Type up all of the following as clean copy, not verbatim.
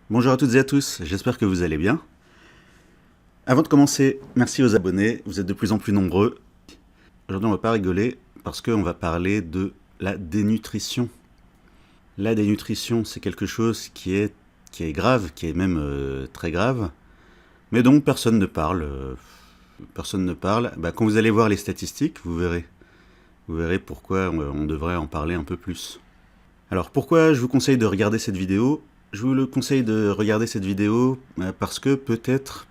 Bonjour à toutes et à tous, j'espère que vous allez bien. Avant de commencer, merci aux abonnés, vous êtes de plus en plus nombreux. Aujourd'hui on va pas rigoler parce qu'on va parler de la dénutrition. La dénutrition, c'est quelque chose qui est grave, qui est même très grave, mais dont personne ne parle. Personne ne parle. Quand vous allez voir les statistiques, vous verrez. Vous verrez pourquoi on devrait en parler un peu plus. Alors pourquoi je vous conseille de regarder cette vidéo? Je vous le conseille de regarder cette vidéo parce que peut-être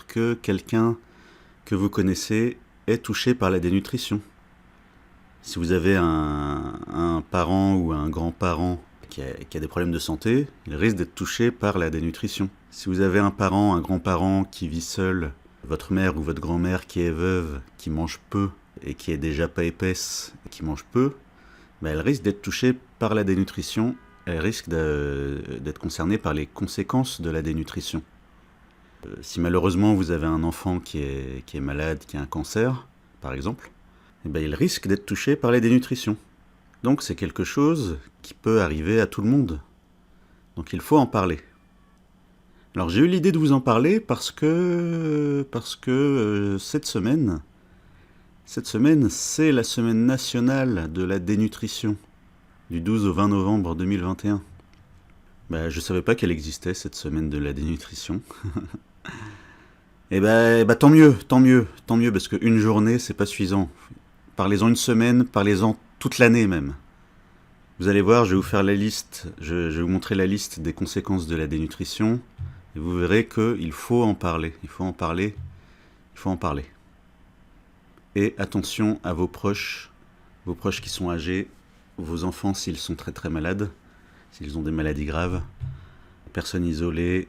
que quelqu'un que vous connaissez est touché par la dénutrition. Si vous avez un parent ou un grand-parent qui a des problèmes de santé, il risque d'être touché par la dénutrition. Si vous avez un parent, un grand-parent qui vit seul, votre mère ou votre grand-mère qui est veuve, qui mange peu et qui est déjà pas épaisse, et qui mange peu, elle risque d'être touchée par la dénutrition, elle risque d'être concernée par les conséquences de la dénutrition. Si malheureusement vous avez un enfant qui est malade, qui a un cancer, par exemple, il risque d'être touché par la dénutrition. Donc c'est quelque chose qui peut arriver à tout le monde. Donc il faut en parler. Alors j'ai eu l'idée de vous en parler parce que cette semaine, c'est la semaine nationale de la dénutrition, du 12 au 20 novembre 2021. Je savais pas qu'elle existait, cette semaine de la dénutrition. Tant mieux, parce qu'une journée, c'est pas suffisant. Parlez-en une semaine, parlez-en toute l'année même. Vous allez voir, je vais vous faire la liste, je vais vous montrer la liste des conséquences de la dénutrition, et vous verrez qu'il faut en parler, il faut en parler, il faut en parler. Et attention à vos proches qui sont âgés, vos enfants s'ils sont très très malades, s'ils ont des maladies graves, personnes isolées,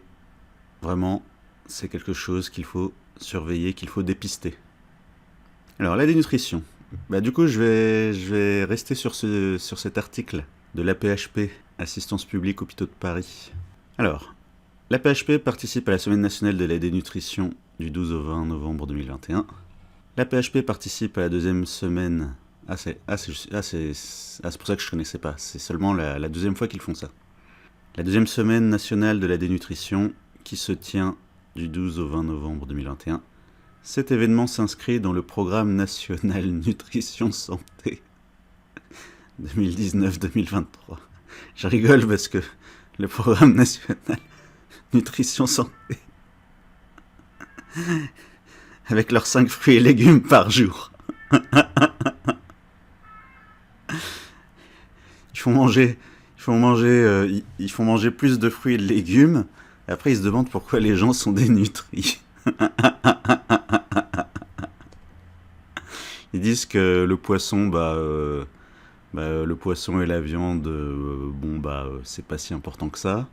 vraiment, c'est quelque chose qu'il faut surveiller, qu'il faut dépister. Alors, la dénutrition. Du coup, je vais rester sur cet article de l'AP-HP, Assistance publique hôpitaux de Paris. Alors, l'AP-HP participe à la Semaine nationale de la dénutrition du 12 au 20 novembre 2021. L'AP-HP participe à la deuxième semaine. C'est pour ça que je connaissais pas. C'est seulement la deuxième fois qu'ils font ça. La deuxième semaine nationale de la dénutrition qui se tient du 12 au 20 novembre 2021. Cet événement s'inscrit dans le programme national Nutrition Santé 2019-2023. Je rigole parce que le programme national Nutrition Santé, avec leurs 5 fruits et légumes par jour, ils font manger plus de fruits et de légumes. Et après, ils se demandent pourquoi les gens sont dénutris. Ils disent que le poisson, le poisson et la viande, c'est pas si important que ça.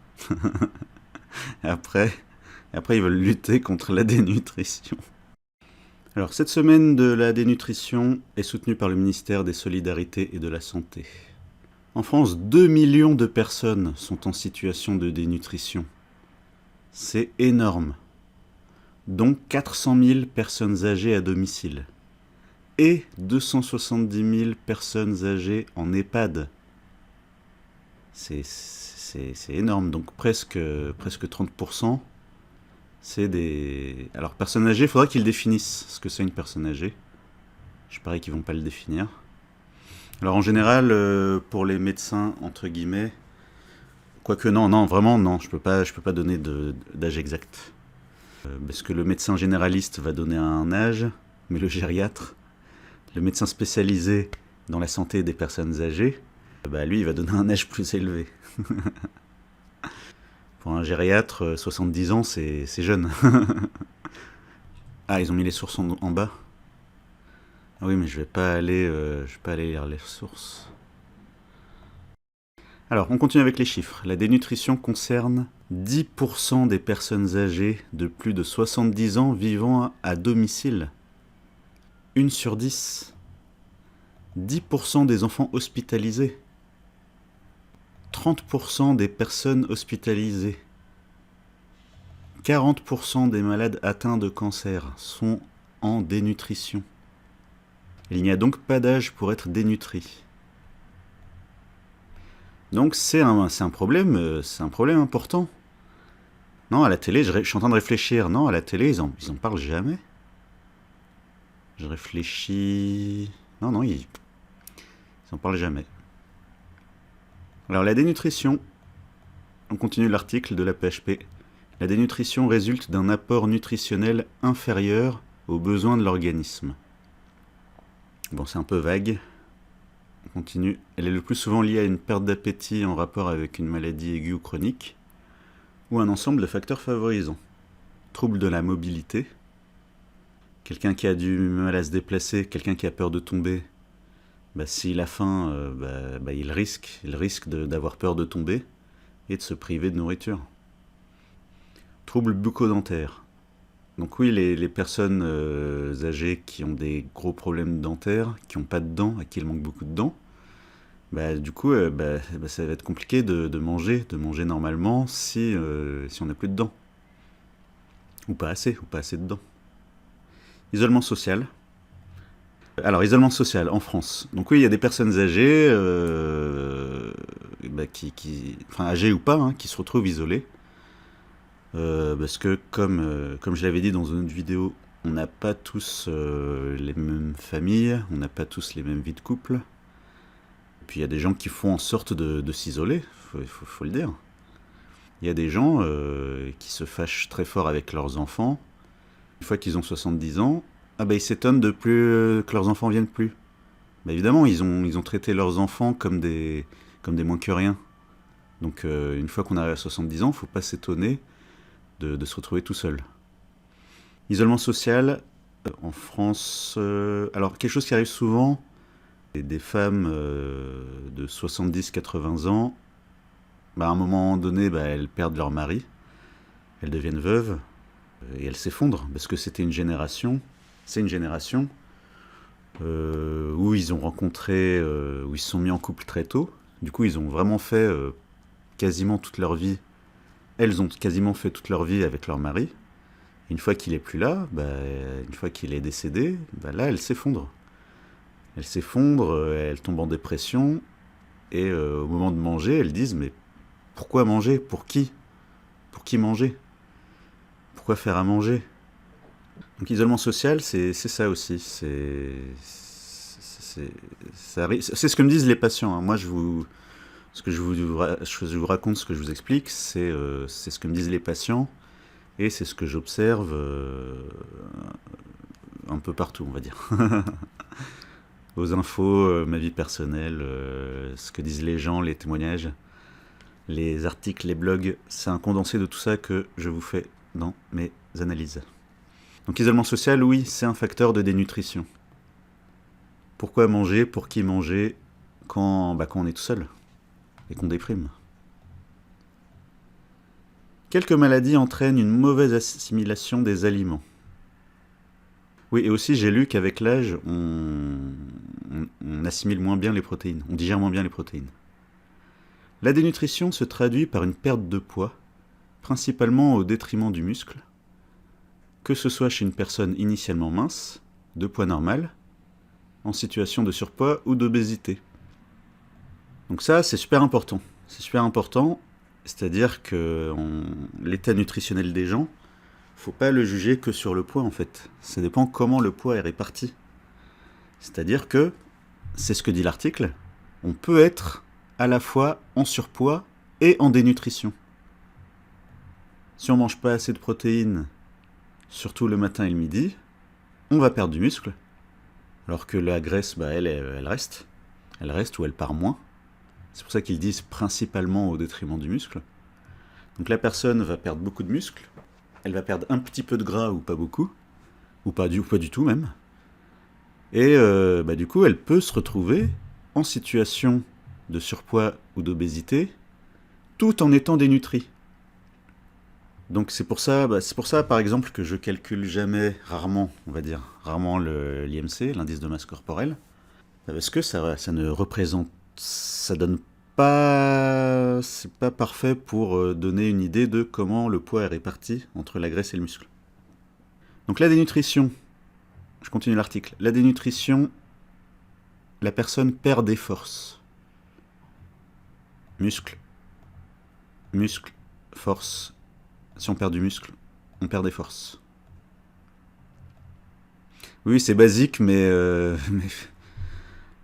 Et après, ils veulent lutter contre la dénutrition. Alors, cette semaine de la dénutrition est soutenue par le ministère des Solidarités et de la Santé. En France, 2 millions de personnes sont en situation de dénutrition. C'est énorme. Dont 400 000 personnes âgées à domicile. Et 270 000 personnes âgées en EHPAD. C'est énorme, donc presque 30%. C'est des... Alors, personnes âgées, il faudra qu'ils définissent ce que c'est une personne âgée. Je parie qu'ils vont pas le définir. Alors, en général, pour les médecins, entre guillemets, quoique non, vraiment, non, je peux pas donner d'âge exact. Parce que le médecin généraliste va donner un âge, mais le gériatre, le médecin spécialisé dans la santé des personnes âgées, lui, il va donner un âge plus élevé. Pour un gériatre, 70 ans, c'est jeune. Ah, ils ont mis les sources en bas. Ah oui, mais je vais pas aller lire les sources. Alors, on continue avec les chiffres. La dénutrition concerne 10% des personnes âgées de plus de 70 ans vivant à domicile. 1 sur 10. 10% des enfants hospitalisés. 30% des personnes hospitalisées. 40% des malades atteints de cancer sont en dénutrition. Il n'y a donc pas d'âge pour être dénutri. Donc c'est un problème important. Non, à la télé, je suis en train de réfléchir. Non, à la télé, ils en parlent jamais. Je réfléchis... Non, non, ils en parlent jamais. Alors, la dénutrition, on continue l'article de la PHP. La dénutrition résulte d'un apport nutritionnel inférieur aux besoins de l'organisme. Bon, c'est un peu vague. On continue. Elle est le plus souvent liée à une perte d'appétit en rapport avec une maladie aiguë ou chronique, ou un ensemble de facteurs favorisants. Troubles de la mobilité. Quelqu'un qui a du mal à se déplacer, quelqu'un qui a peur de tomber, s'il a faim, il risque d'avoir peur de tomber et de se priver de nourriture. Troubles bucco-dentaires. Donc oui, les personnes âgées qui ont des gros problèmes dentaires, qui n'ont pas de dents, à qui il manque beaucoup de dents, du coup, ça va être compliqué de manger normalement si on n'a plus de dents. Ou pas assez de dents. Isolement social. Alors, isolement social en France. Donc oui, il y a des personnes âgées, âgées ou pas, hein, qui se retrouvent isolées. Parce que, comme je l'avais dit dans une autre vidéo, on n'a pas tous les mêmes familles, on n'a pas tous les mêmes vies de couple. Et puis il y a des gens qui font en sorte de s'isoler, faut le dire. Il y a des gens qui se fâchent très fort avec leurs enfants. Une fois qu'ils ont 70 ans, ils s'étonnent de plus que leurs enfants viennent plus. Évidemment, ils ont traité leurs enfants comme des moins que rien. Donc une fois qu'on arrive à 70 ans, il ne faut pas s'étonner de se retrouver tout seul. Isolement social, en France... alors, quelque chose qui arrive souvent, des femmes de 70-80 ans, à un moment donné, elles perdent leur mari, elles deviennent veuves, et elles s'effondrent, parce que c'est une génération où ils ont rencontré, où ils se sont mis en couple très tôt. Du coup, ils ont vraiment fait quasiment toute leur vie. Elles ont quasiment fait toute leur vie avec leur mari. Et une fois qu'il est plus là, une fois qu'il est décédé, là, elles s'effondrent. Elles tombent en dépression. Et au moment de manger, elles disent, mais pourquoi manger? Pour qui? Pour qui manger? Pourquoi faire à manger? Donc isolement social, c'est ça aussi. C'est ce que me disent les patients. Hein. Moi, je vous raconte, ce que je vous explique, c'est ce que me disent les patients, et c'est ce que j'observe un peu partout, on va dire. Aux infos, ma vie personnelle, ce que disent les gens, les témoignages, les articles, les blogs, c'est un condensé de tout ça que je vous fais dans mes analyses. Donc isolement social, oui, c'est un facteur de dénutrition. Pourquoi manger? Pour qui manger? Quand on est tout seul et qu'on déprime. Quelques maladies entraînent une mauvaise assimilation des aliments. Oui, et aussi j'ai lu qu'avec l'âge, on assimile moins bien les protéines, on digère moins bien les protéines. La dénutrition se traduit par une perte de poids, principalement au détriment du muscle, que ce soit chez une personne initialement mince, de poids normal, en situation de surpoids ou d'obésité. Donc ça, c'est super important. C'est super important, c'est-à-dire que l'état nutritionnel des gens, faut pas le juger que sur le poids en fait. Ça dépend comment le poids est réparti. C'est-à-dire que, c'est ce que dit l'article, on peut être à la fois en surpoids et en dénutrition. Si on mange pas assez de protéines, surtout le matin et le midi, on va perdre du muscle. Alors que la graisse, elle reste. Elle reste ou elle part moins. C'est pour ça qu'ils disent principalement au détriment du muscle. Donc la personne va perdre beaucoup de muscle. Elle va perdre un petit peu de gras ou pas beaucoup. Ou pas du tout même. Et du coup, elle peut se retrouver en situation de surpoids ou d'obésité, tout en étant dénutrie. Donc c'est pour ça, par exemple, que je calcule rarement l'IMC, l'indice de masse corporelle, parce que ça ne représente, ça donne pas, c'est pas parfait pour donner une idée de comment le poids est réparti entre la graisse et le muscle. Donc la dénutrition, je continue l'article, la dénutrition, la personne perd des forces. Muscle, force, Si on perd du muscle, on perd des forces. Oui, c'est basique, mais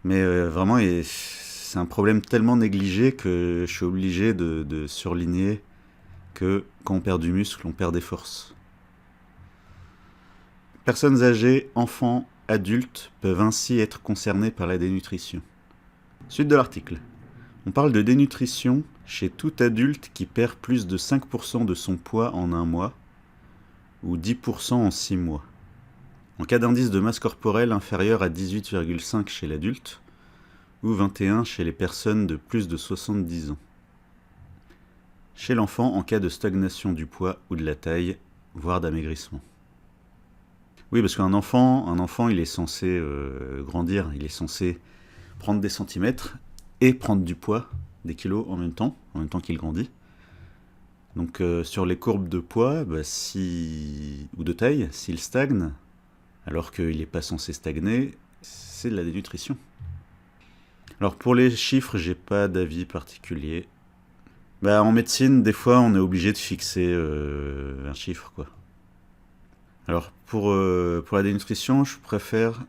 vraiment, c'est un problème tellement négligé que je suis obligé de surligner que quand on perd du muscle, on perd des forces. Personnes âgées, enfants, adultes peuvent ainsi être concernés par la dénutrition. Suite de l'article. On parle de dénutrition chez tout adulte qui perd plus de 5% de son poids en un mois ou 10% en 6 mois. En cas d'indice de masse corporelle inférieur à 18,5 chez l'adulte ou 21 chez les personnes de plus de 70 ans. Chez l'enfant en cas de stagnation du poids ou de la taille, voire d'amaigrissement. Oui, parce qu'un enfant, il est censé grandir, il est censé prendre des centimètres et prendre du poids, des kilos en même temps qu'il grandit. Donc sur les courbes de poids ou de taille, s'il stagne, alors qu'il n'est pas censé stagner, c'est de la dénutrition. Alors pour les chiffres, j'ai pas d'avis particulier. En médecine, des fois, on est obligé de fixer un chiffre, quoi. Alors pour la dénutrition, je préfère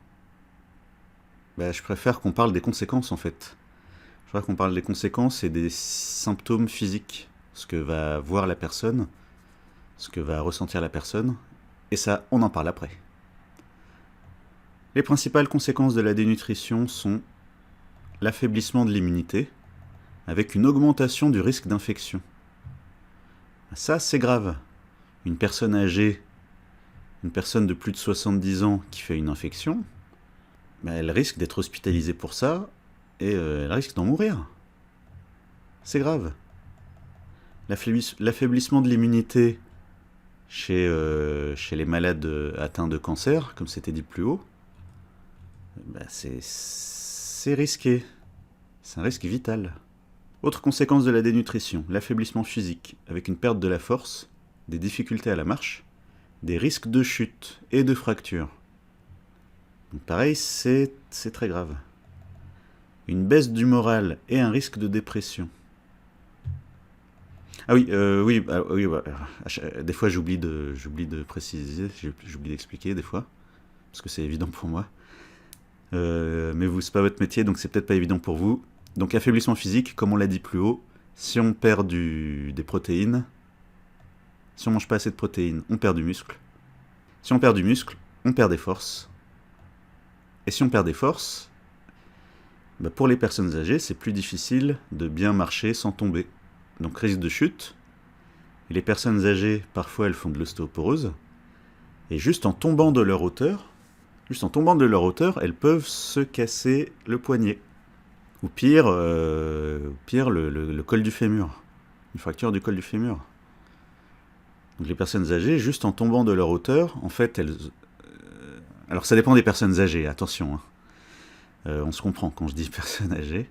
qu'on parle des conséquences en fait. Je préfère qu'on parle des conséquences et des symptômes physiques, ce que va voir la personne, ce que va ressentir la personne, et ça, on en parle après. Les principales conséquences de la dénutrition sont l'affaiblissement de l'immunité, avec une augmentation du risque d'infection. Ça, c'est grave. Une personne âgée, une personne de plus de 70 ans qui fait une infection, elle risque d'être hospitalisée pour ça, et elle risque d'en mourir. C'est grave. L'affaiblissement de l'immunité chez les malades atteints de cancer, comme c'était dit plus haut, c'est risqué. C'est un risque vital. Autre conséquence de la dénutrition, l'affaiblissement physique, avec une perte de la force, des difficultés à la marche, des risques de chute et de fracture. Donc pareil, c'est très grave. Une baisse du moral et un risque de dépression. Ah oui, des fois j'oublie de préciser, j'oublie d'expliquer des fois, parce que c'est évident pour moi. Mais vous, c'est pas votre métier, donc c'est peut-être pas évident pour vous. Donc affaiblissement physique, comme on l'a dit plus haut, si on perd des protéines, si on mange pas assez de protéines, on perd du muscle. Si on perd du muscle, on perd des forces. Et si on perd des forces, pour les personnes âgées, c'est plus difficile de bien marcher sans tomber. Donc risque de chute. Et les personnes âgées, parfois, elles font de l'ostéoporose. Et juste en tombant de leur hauteur, elles peuvent se casser le poignet. Ou pire, le col du fémur. Une fracture du col du fémur. Donc les personnes âgées, juste en tombant de leur hauteur, en fait, elles... alors ça dépend des personnes âgées, attention. Hein. On se comprend quand je dis personnes âgées.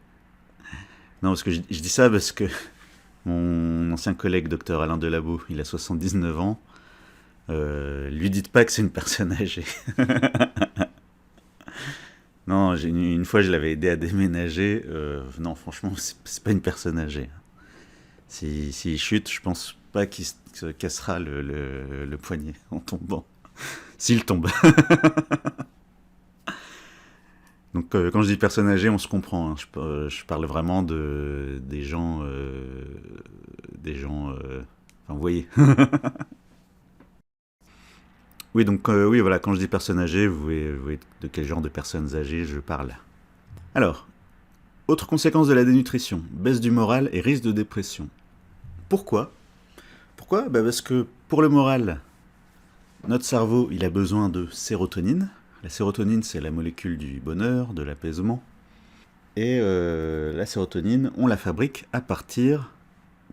Non, parce que je dis ça parce que mon ancien collègue, docteur Alain Delabou, il a 79 ans. Lui dites pas que c'est une personne âgée. Non, une fois je l'avais aidé à déménager. Non, franchement, c'est pas une personne âgée. S'il chute, je pense pas qu'il se cassera le poignet en tombant. S'il tombe. Donc quand je dis personne âgée, on se comprend. Hein. Je parle vraiment des gens... enfin, vous voyez. Oui, donc oui, voilà, quand je dis personnes âgées, vous voyez de quel genre de personnes âgées je parle. Alors, autre conséquence de la dénutrition, baisse du moral et risque de dépression. Pourquoi ? Parce que pour le moral, notre cerveau, il a besoin de sérotonine. La sérotonine, c'est la molécule du bonheur, de l'apaisement. Et la sérotonine, on la fabrique à partir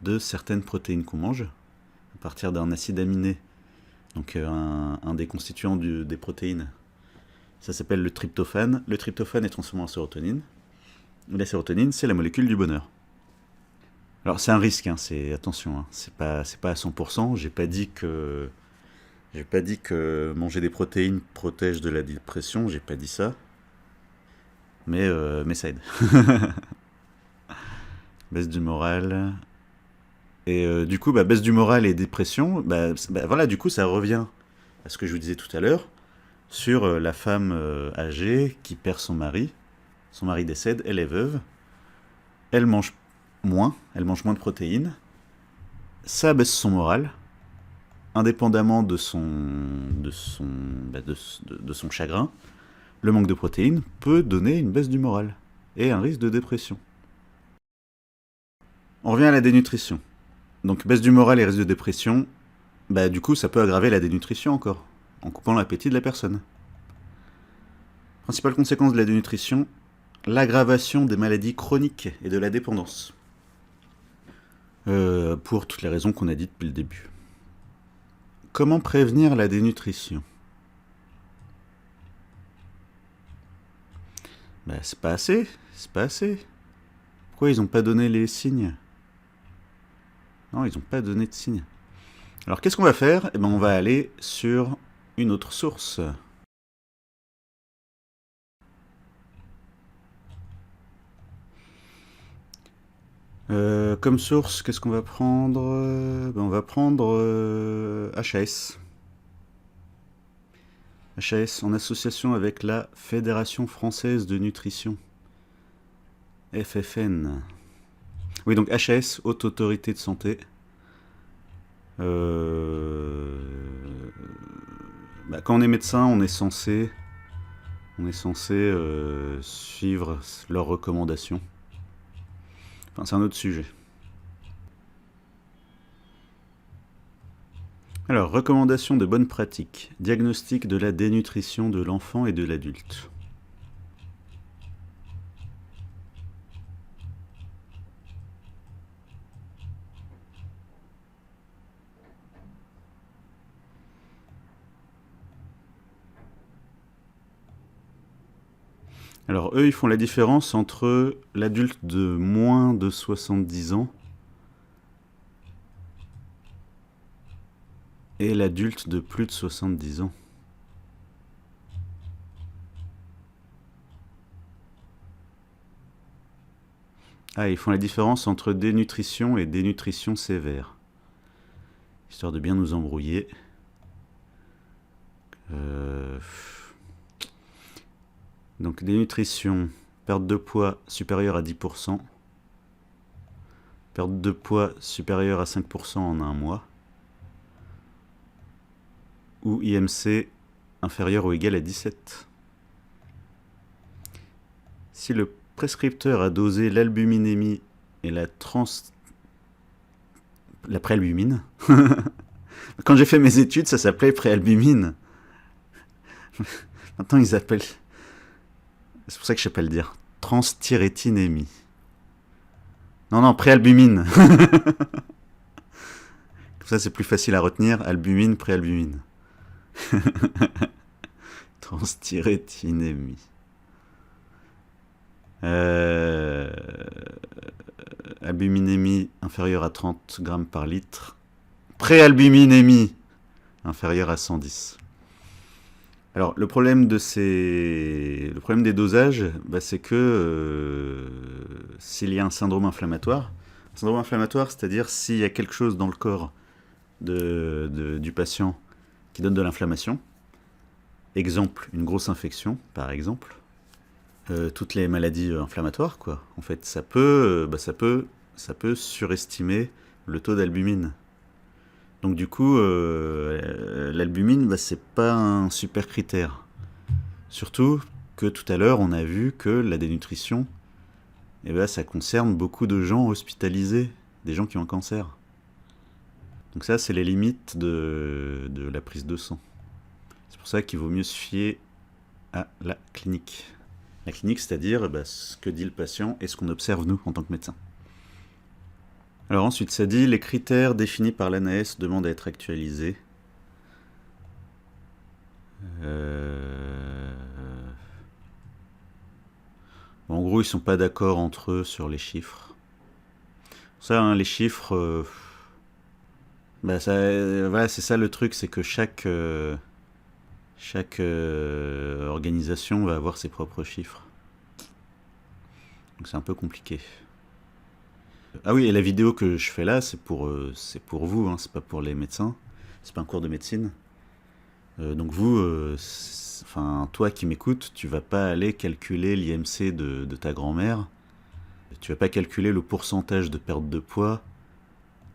de certaines protéines qu'on mange, à partir d'un acide aminé. Donc un des constituants des protéines, ça s'appelle le tryptophane. Le tryptophane est transformé en sérotonine. Et la sérotonine, c'est la molécule du bonheur. Alors c'est un risque, hein, attention, hein, c'est pas à 100%. J'ai pas dit que manger des protéines protège de la dépression. J'ai pas dit ça. Mais ça aide. Baisse du moral Et du coup, bah, baisse du moral et dépression, bah, voilà, du coup, ça revient à ce que je vous disais tout à l'heure, sur la femme âgée qui perd son mari décède, elle est veuve, elle mange moins de protéines, ça baisse son moral, indépendamment de son chagrin, le manque de protéines peut donner une baisse du moral et un risque de dépression. On revient à la dénutrition. Donc baisse du moral et risque de dépression, bah du coup ça peut aggraver la dénutrition encore, en coupant l'appétit de la personne. Principale conséquence de la dénutrition, l'aggravation des maladies chroniques et de la dépendance. Pour toutes les raisons qu'on a dites depuis le début. Comment prévenir la dénutrition? Bah c'est pas assez, c'est pas assez. Pourquoi ils n'ont pas donné les signes? Non, ils n'ont pas donné de signes. Alors qu'est-ce qu'on va faire? Eh ben on va aller sur une autre source. Comme source, qu'est-ce qu'on va prendre? On va prendre HAS. HAS en association avec la Fédération Française de Nutrition. FFN. Oui, donc HAS, Haute Autorité de Santé. Quand on est médecin, on est censé suivre leurs recommandations. Enfin, c'est un autre sujet. Alors, recommandations de bonnes pratiques. Diagnostic de la dénutrition de l'enfant et de l'adulte. Alors, eux, ils font la différence entre l'adulte de moins de 70 ans et l'adulte de plus de 70 ans. Ah, ils font la différence entre dénutrition et dénutrition sévère. Histoire de bien nous embrouiller. Donc dénutrition, perte de poids supérieure à 10%, perte de poids supérieure à 5% en un mois, ou IMC inférieur ou égal à 17. Si le prescripteur a dosé l'albuminémie et la préalbumine, quand j'ai fait mes études, ça s'appelait préalbumine. Maintenant, ils appellent... C'est pour ça que je sais pas le dire. Transthyrétinémie. Non, préalbumine. Comme ça, c'est plus facile à retenir. Albumine, préalbumine. Transthyrétinémie. Albuminémie inférieure à 30 grammes par litre. Préalbuminémie inférieure à 110. Alors, le problème des dosages, c'est que s'il y a un syndrome inflammatoire, c'est-à-dire s'il y a quelque chose dans le corps du patient qui donne de l'inflammation, exemple, une grosse infection, par exemple, toutes les maladies inflammatoires, quoi. En fait, ça peut surestimer le taux d'albumine. Donc du coup, l'albumine, c'est pas un super critère. Surtout que tout à l'heure, on a vu que la dénutrition, ça concerne beaucoup de gens hospitalisés, des gens qui ont un cancer. Donc ça, c'est les limites de la prise de sang. C'est pour ça qu'il vaut mieux se fier à la clinique. La clinique, c'est-à-dire ce que dit le patient et ce qu'on observe nous en tant que médecin. Alors ensuite, ça dit les critères définis par l'ANAS demandent à être actualisés. En gros, ils sont pas d'accord entre eux sur les chiffres. Ça, les chiffres, voilà, c'est ça le truc, c'est que chaque organisation va avoir ses propres chiffres. Donc c'est un peu compliqué. Ah oui, et la vidéo que je fais là, c'est pour vous, hein, c'est pas pour les médecins. C'est pas un cours de médecine. Donc vous, enfin toi qui m'écoutes, tu vas pas aller calculer l'IMC de ta grand-mère. Tu vas pas calculer le pourcentage de perte de poids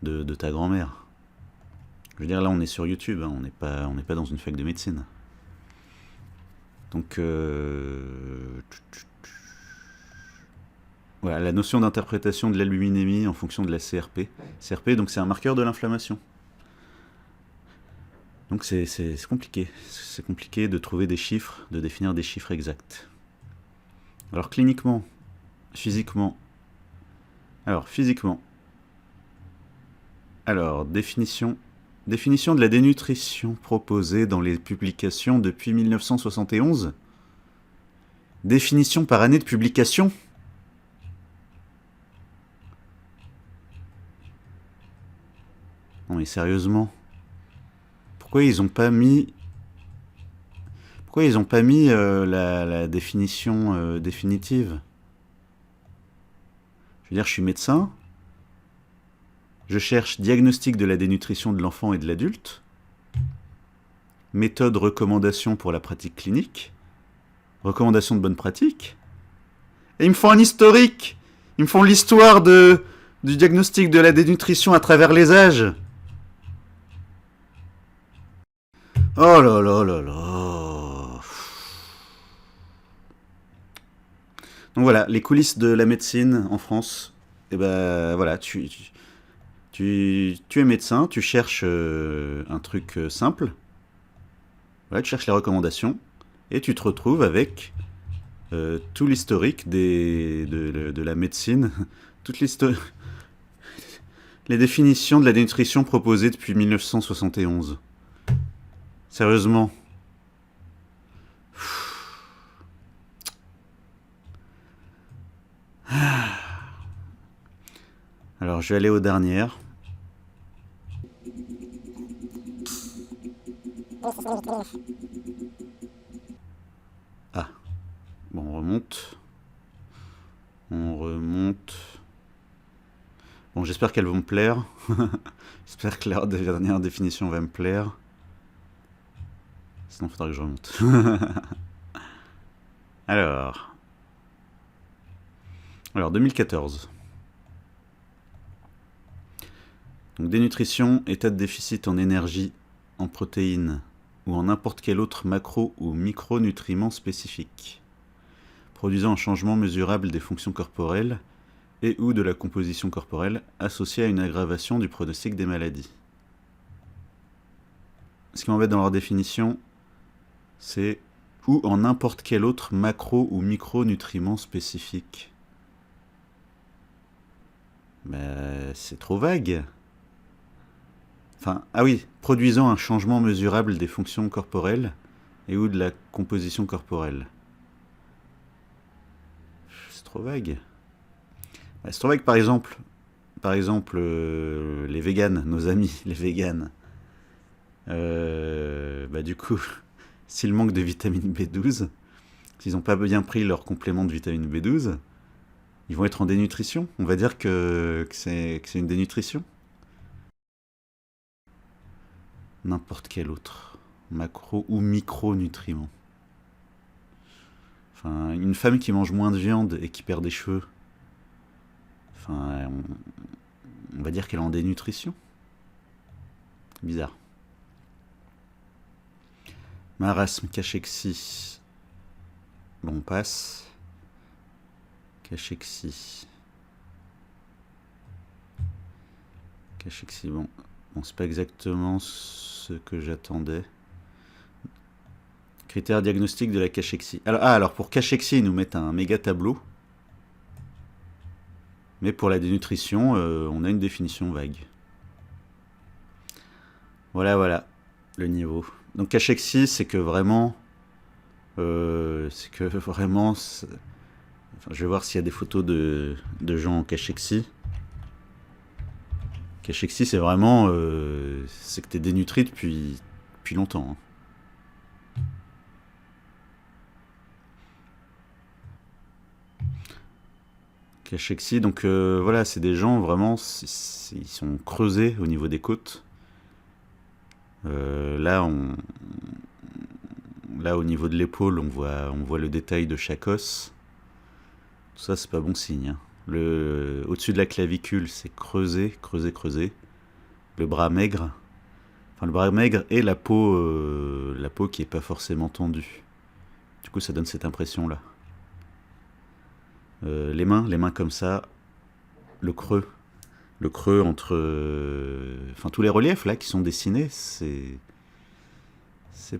de ta grand-mère. Je veux dire, là on est sur YouTube, hein, on n'est pas dans une fac de médecine. Donc voilà, la notion d'interprétation de l'albuminémie en fonction de la CRP. CRP, donc c'est un marqueur de l'inflammation. Donc c'est compliqué. C'est compliqué de trouver des chiffres, de définir des chiffres exacts. Alors cliniquement, physiquement. Alors physiquement. Alors définition. Définition de la dénutrition proposée dans les publications depuis 1971. Définition par année de publication. Non mais sérieusement. Pourquoi ils ont pas mis... Pourquoi ils ont pas mis la définition définitive? Je veux dire, je suis médecin. Je cherche diagnostic de la dénutrition de l'enfant et de l'adulte. Méthode, recommandation pour la pratique clinique. Recommandation de bonne pratique. Et ils me font un historique. Ils me font l'histoire du diagnostic de la dénutrition à travers les âges. Oh là là là là. Donc voilà, les coulisses de la médecine en France. Et ben voilà, tu es médecin, tu cherches un truc simple. Voilà, tu cherches les recommandations. Et tu te retrouves avec tout l'historique de la médecine. Toute l'historique. Les définitions de la dénutrition proposées depuis 1971. Sérieusement. Alors, je vais aller aux dernières. Ah. Bon, on remonte. On remonte. Bon, j'espère qu'elles vont me plaire. J'espère que leur dernière définition va me plaire. Sinon, il faudra que je remonte. Alors. Alors, 2014. Donc, dénutrition, état de déficit en énergie, en protéines ou en n'importe quel autre macro ou micronutriment spécifique, produisant un changement mesurable des fonctions corporelles et ou de la composition corporelle associée à une aggravation du pronostic des maladies. Ce qui m'embête dans leur définition, c'est ou en n'importe quel autre macro ou micronutriment spécifique. Mais c'est trop vague. Enfin, ah oui, produisant un changement mesurable des fonctions corporelles et ou de la composition corporelle. C'est trop vague. C'est trop vague, par exemple, les véganes, nos amis, les véganes. Du coup, s'ils manquent de vitamine B12, s'ils n'ont pas bien pris leur complément de vitamine B12, ils vont être en dénutrition. On va dire que c'est une dénutrition. N'importe quel autre macro ou micronutriment. Enfin, une femme qui mange moins de viande et qui perd des cheveux, enfin, on va dire qu'elle est en dénutrition. Bizarre. Marasme, cachexie. Bon, on passe. Cachexie. Cachexie, bon. Bon, c'est pas exactement ce que j'attendais. Critères diagnostiques de la cachexie. Alors pour cachexie, ils nous mettent un méga tableau. Mais pour la dénutrition, on a une définition vague. Voilà, le niveau. Donc cachexie, c'est que vraiment... enfin, je vais voir s'il y a des photos de gens en cachexie. Cachexie, c'est vraiment... c'est que t'es dénutri depuis longtemps. Hein. Cachexie, donc voilà, c'est des gens vraiment, ils sont creusés au niveau des côtes. Là, au niveau de l'épaule, on voit le détail de chaque os. Tout ça, c'est pas bon signe, hein. Au-dessus de la clavicule, c'est creusé, creusé, creusé. Le bras maigre, enfin le bras maigre et la peau qui est pas forcément tendue. Du coup, ça donne cette impression-là. Les mains comme ça, le creux entre, enfin tous les reliefs là qui sont dessinés, c'est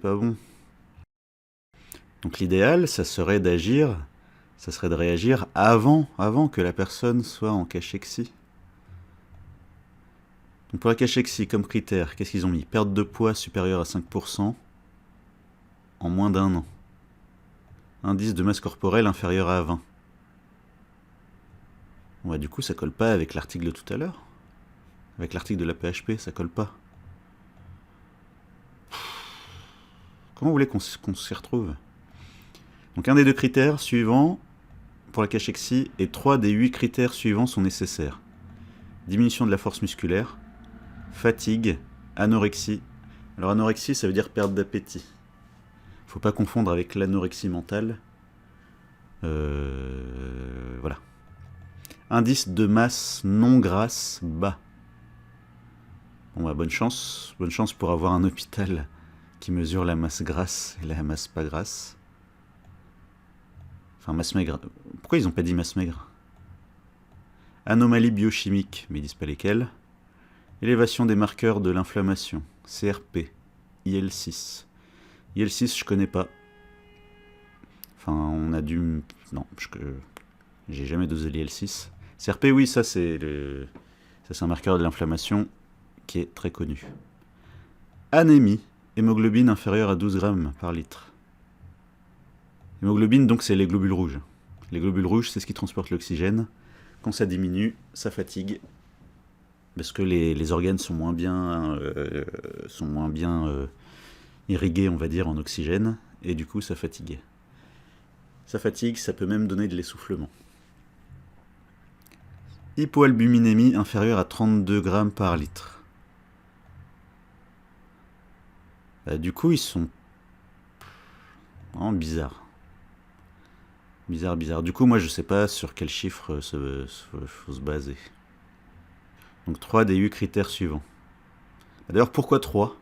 pas bon. Donc l'idéal, ça serait de réagir avant que la personne soit en cachexie. Donc pour la cachexie, comme critère, qu'est-ce qu'ils ont mis? Perte de poids supérieure à 5% en moins d'1 an. Indice de masse corporelle inférieur à 20. Ouais, du coup, ça colle pas avec l'article de tout à l'heure. Avec l'article de la PHP, ça colle pas. Comment vous voulez qu'on s'y retrouve? Donc un des 2 critères suivants pour la cachexie et 3 des 8 critères suivants sont nécessaires. Diminution de la force musculaire, fatigue, anorexie. Alors anorexie, ça veut dire perte d'appétit. Faut pas confondre avec l'anorexie mentale. Voilà. Indice de masse non grasse bas. Bon bah bonne chance pour avoir un hôpital qui mesure la masse grasse et la masse pas grasse. Enfin masse maigre. Pourquoi ils n'ont pas dit masse maigre? Anomalie biochimique, mais ils disent pas lesquelles. Élévation des marqueurs de l'inflammation, CRP, IL6. IL6 je connais pas. Enfin on a dû... Non, j'ai jamais dosé l'IL6. CRP oui, ça c'est un marqueur de l'inflammation qui est très connu. Anémie, hémoglobine inférieure à 12 grammes par litre. Hémoglobine, donc, c'est les globules rouges. Les globules rouges, c'est ce qui transporte l'oxygène. Quand ça diminue, ça fatigue. Parce que les organes sont moins bien irrigués, on va dire, en oxygène. Et du coup, ça fatigue. Ça fatigue, ça peut même donner de l'essoufflement. Hypoalbuminémie inférieure à 32 grammes par litre. Du coup, ils sont vraiment bizarres. Bizarre. Du coup, moi, je sais pas sur quel chiffre faut se baser. Donc 3 des 8 critères suivants. D'ailleurs, pourquoi 3?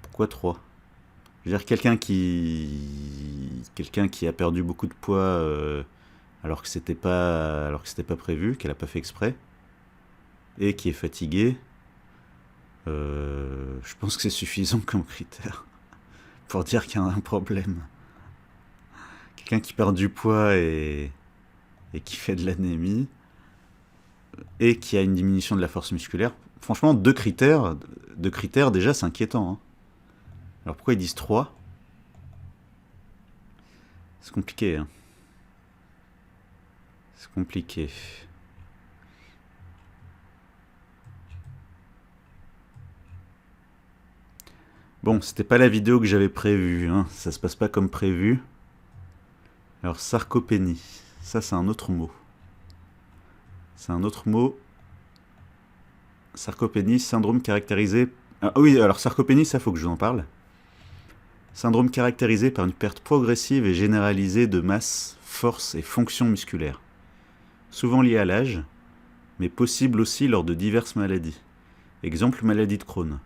Pourquoi 3? Je veux dire, quelqu'un qui a perdu beaucoup de poids alors que c'était pas prévu, qu'elle a pas fait exprès, et qui est fatigué, je pense que c'est suffisant comme critère pour dire qu'il y a un problème. Quelqu'un qui perd du poids et qui fait de l'anémie et qui a une diminution de la force musculaire. Franchement, 2 critères déjà, c'est inquiétant, hein. Alors pourquoi ils disent 3? C'est compliqué, hein. C'est compliqué. Bon, c'était pas la vidéo que j'avais prévue, hein. Ça se passe pas comme prévu. Alors, sarcopénie. Ça, c'est un autre mot. C'est un autre mot. Sarcopénie, syndrome caractérisé... Ah oui, alors sarcopénie, ça faut que je vous en parle. Syndrome caractérisé par une perte progressive et généralisée de masse, force et fonction musculaire. Souvent lié à l'âge, mais possible aussi lors de diverses maladies. Exemple, maladie de Crohn.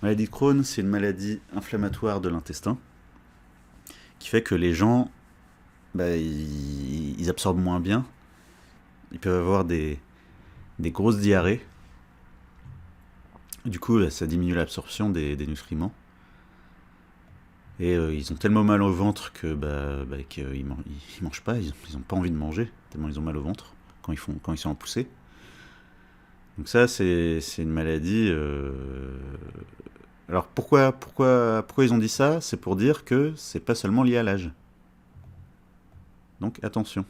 Maladie de Crohn, c'est une maladie inflammatoire de l'intestin qui fait que les gens, ils absorbent moins bien. Ils peuvent avoir des grosses diarrhées. Du coup, ça diminue l'absorption des nutriments. Et ils ont tellement mal au ventre que qu'ils mangent pas, ils ont pas envie de manger, tellement ils ont mal au ventre quand ils sont en poussée. Donc ça, c'est une maladie... Alors pourquoi ils ont dit ça? C'est pour dire que c'est pas seulement lié à l'âge. Donc attention.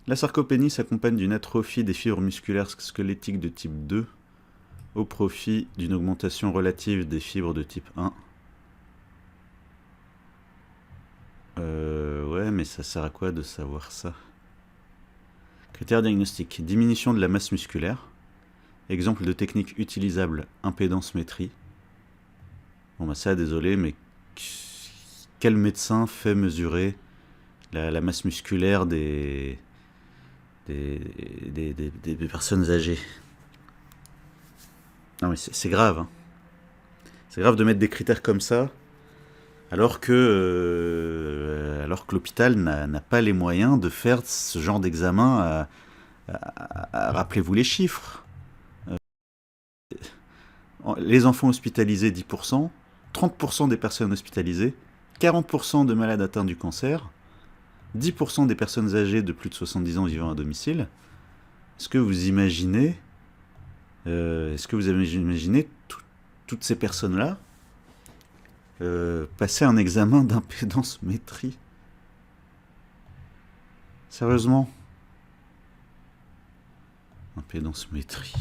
La sarcopénie s'accompagne d'une atrophie des fibres musculaires squelettiques de type 2 au profit d'une augmentation relative des fibres de type 1. Ouais, mais ça sert à quoi de savoir ça? Critères diagnostiques. Diminution de la masse musculaire. Exemple de technique utilisable, impédance-métrie. Bon bah ça, désolé, mais quel médecin fait mesurer la masse musculaire des personnes âgées? Non mais c'est grave, hein. C'est grave de mettre des critères comme ça, alors que l'hôpital n'a pas les moyens de faire ce genre d'examen. Rappelez-vous les chiffres. Les enfants hospitalisés, 10%, 30% des personnes hospitalisées, 40% de malades atteints du cancer, 10% des personnes âgées de plus de 70 ans vivant à domicile. Est-ce que vous imaginez toutes ces personnes-là passer un examen d'impédance-métrie? Sérieusement? Impédance-métrie.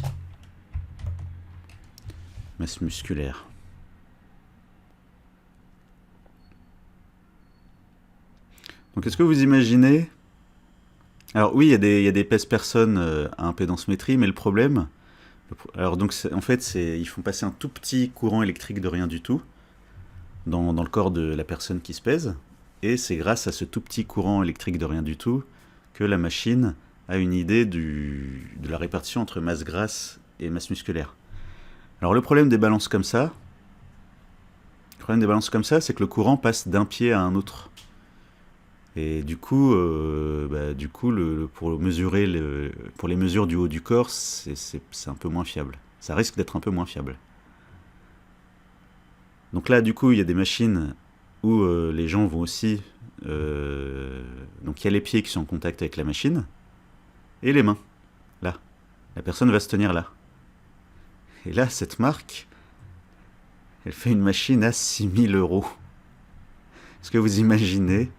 Masse musculaire. Donc est-ce que vous imaginez... Alors oui, il y a des pèse-personnes à impédance-métrie, mais le problème... Alors donc en fait, ils font passer un tout petit courant électrique de rien du tout dans le corps de la personne qui se pèse, et c'est grâce à ce tout petit courant électrique de rien du tout que la machine a une idée de la répartition entre masse grasse et masse musculaire. Alors le problème des balances comme ça, c'est que le courant passe d'un pied à un autre. Et du coup, pour les mesures du haut du corps, c'est un peu moins fiable. Ça risque d'être un peu moins fiable. Donc là, du coup, il y a des machines où les gens vont aussi... donc il y a les pieds qui sont en contact avec la machine, et les mains. Là. La personne va se tenir là. Et là, cette marque, elle fait une machine à 6000 €. Est-ce que vous imaginez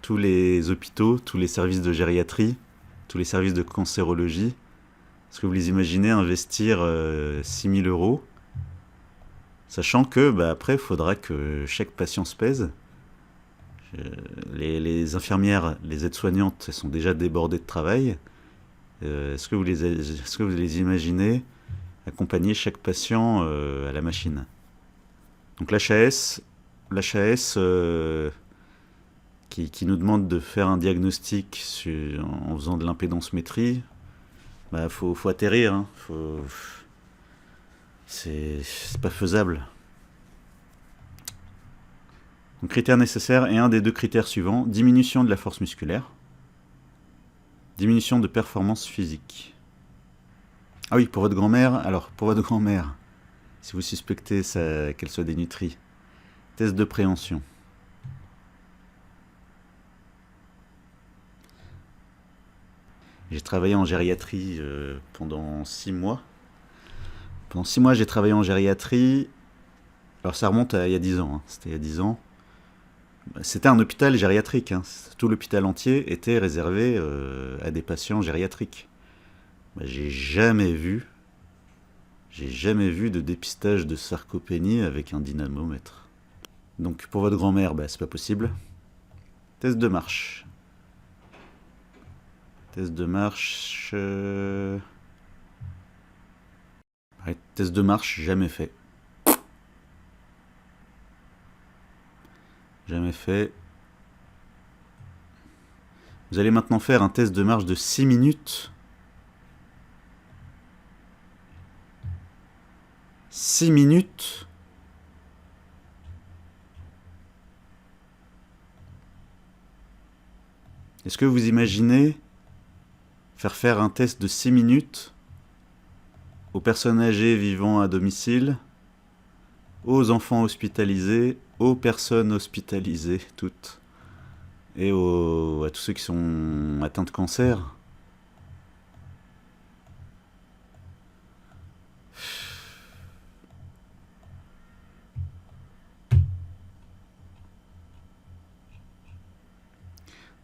tous les hôpitaux, tous les services de gériatrie, tous les services de cancérologie, est-ce que vous les imaginez investir 6000 €, sachant que après, il faudra que chaque patient se pèse. Les infirmières, les aides-soignantes, elles sont déjà débordées de travail. Est-ce que vous les imaginez accompagner chaque patient à la machine? Donc l'HAS qui nous demande de faire un diagnostic en faisant de l'impédance-métrie, faut atterrir, hein. C'est pas faisable. Donc critères nécessaires, et un des deux critères suivants, diminution de la force musculaire, diminution de performance physique. Ah oui, pour votre grand-mère, si vous suspectez qu'elle soit dénutrie, test de préhension. J'ai travaillé en gériatrie pendant 6 mois. Pendant 6 mois, j'ai travaillé en gériatrie. Alors ça remonte à il y a 10 ans. Hein. C'était il y a 10 ans. C'était un hôpital gériatrique. Hein. Tout l'hôpital entier était réservé à des patients gériatriques. J'ai jamais vu de dépistage de sarcopénie avec un dynamomètre. Donc pour votre grand-mère, c'est pas possible. Test de marche. Test de marche... Ouais, test de marche, jamais fait. Jamais fait. Vous allez maintenant faire un test de marche de 6 minutes. 6 minutes. Est-ce que vous imaginez faire un test de 6 minutes aux personnes âgées vivant à domicile, aux enfants hospitalisés, aux personnes hospitalisées toutes, et à tous ceux qui sont atteints de cancer?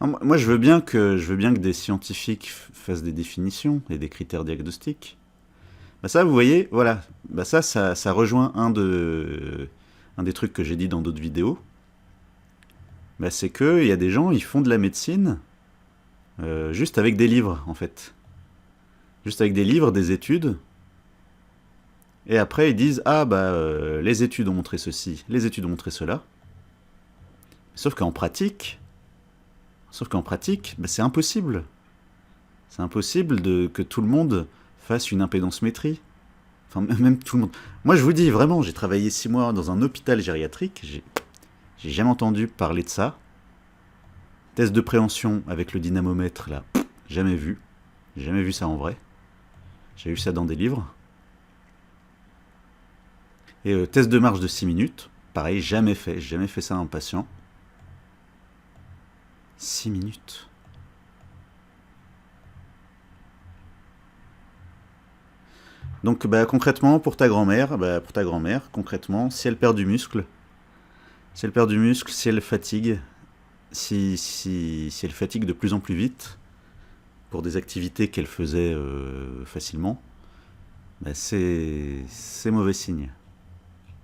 Non, moi, je veux bien que des scientifiques fassent des définitions et des critères diagnostiques. Ça, vous voyez, voilà. Ça rejoint un des trucs que j'ai dit dans d'autres vidéos. bah, c'est qu'il y a des gens, ils font de la médecine juste avec des livres, en fait. Juste avec des livres, des études. Et après, ils disent, ah bah, les études ont montré ceci, les études ont montré cela. Sauf qu'en pratique, bah, c'est impossible. C'est impossible que tout le monde fasse une impédance-métrie. Enfin, même tout le monde. Moi, je vous dis, vraiment, j'ai travaillé 6 mois dans un hôpital gériatrique. J'ai jamais entendu parler de ça. Test de préhension avec le dynamomètre, là, jamais vu. J'ai jamais vu ça en vrai. J'ai vu ça dans des livres. Et test de marche de 6 minutes. Pareil, jamais fait. J'ai jamais fait ça à un patient. 6 minutes. Donc bah, concrètement, pour ta grand-mère, concrètement, si elle perd du muscle, si elle fatigue, si elle fatigue de plus en plus vite, pour des activités qu'elle faisait facilement, bah, c'est mauvais signe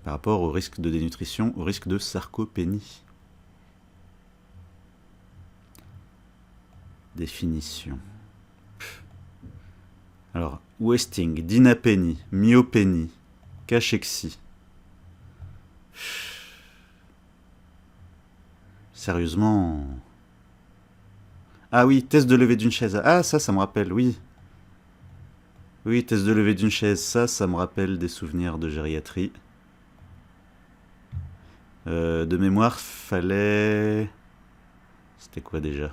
par rapport au risque de dénutrition, au risque de sarcopénie. Définition. Alors, wasting, dynapénie, myopénie, cachexie. Sérieusement. Ah oui, test de levée d'une chaise. Ah, ça me rappelle, oui. Oui, test de levée d'une chaise, ça me rappelle des souvenirs de gériatrie. De mémoire, fallait... C'était quoi déjà?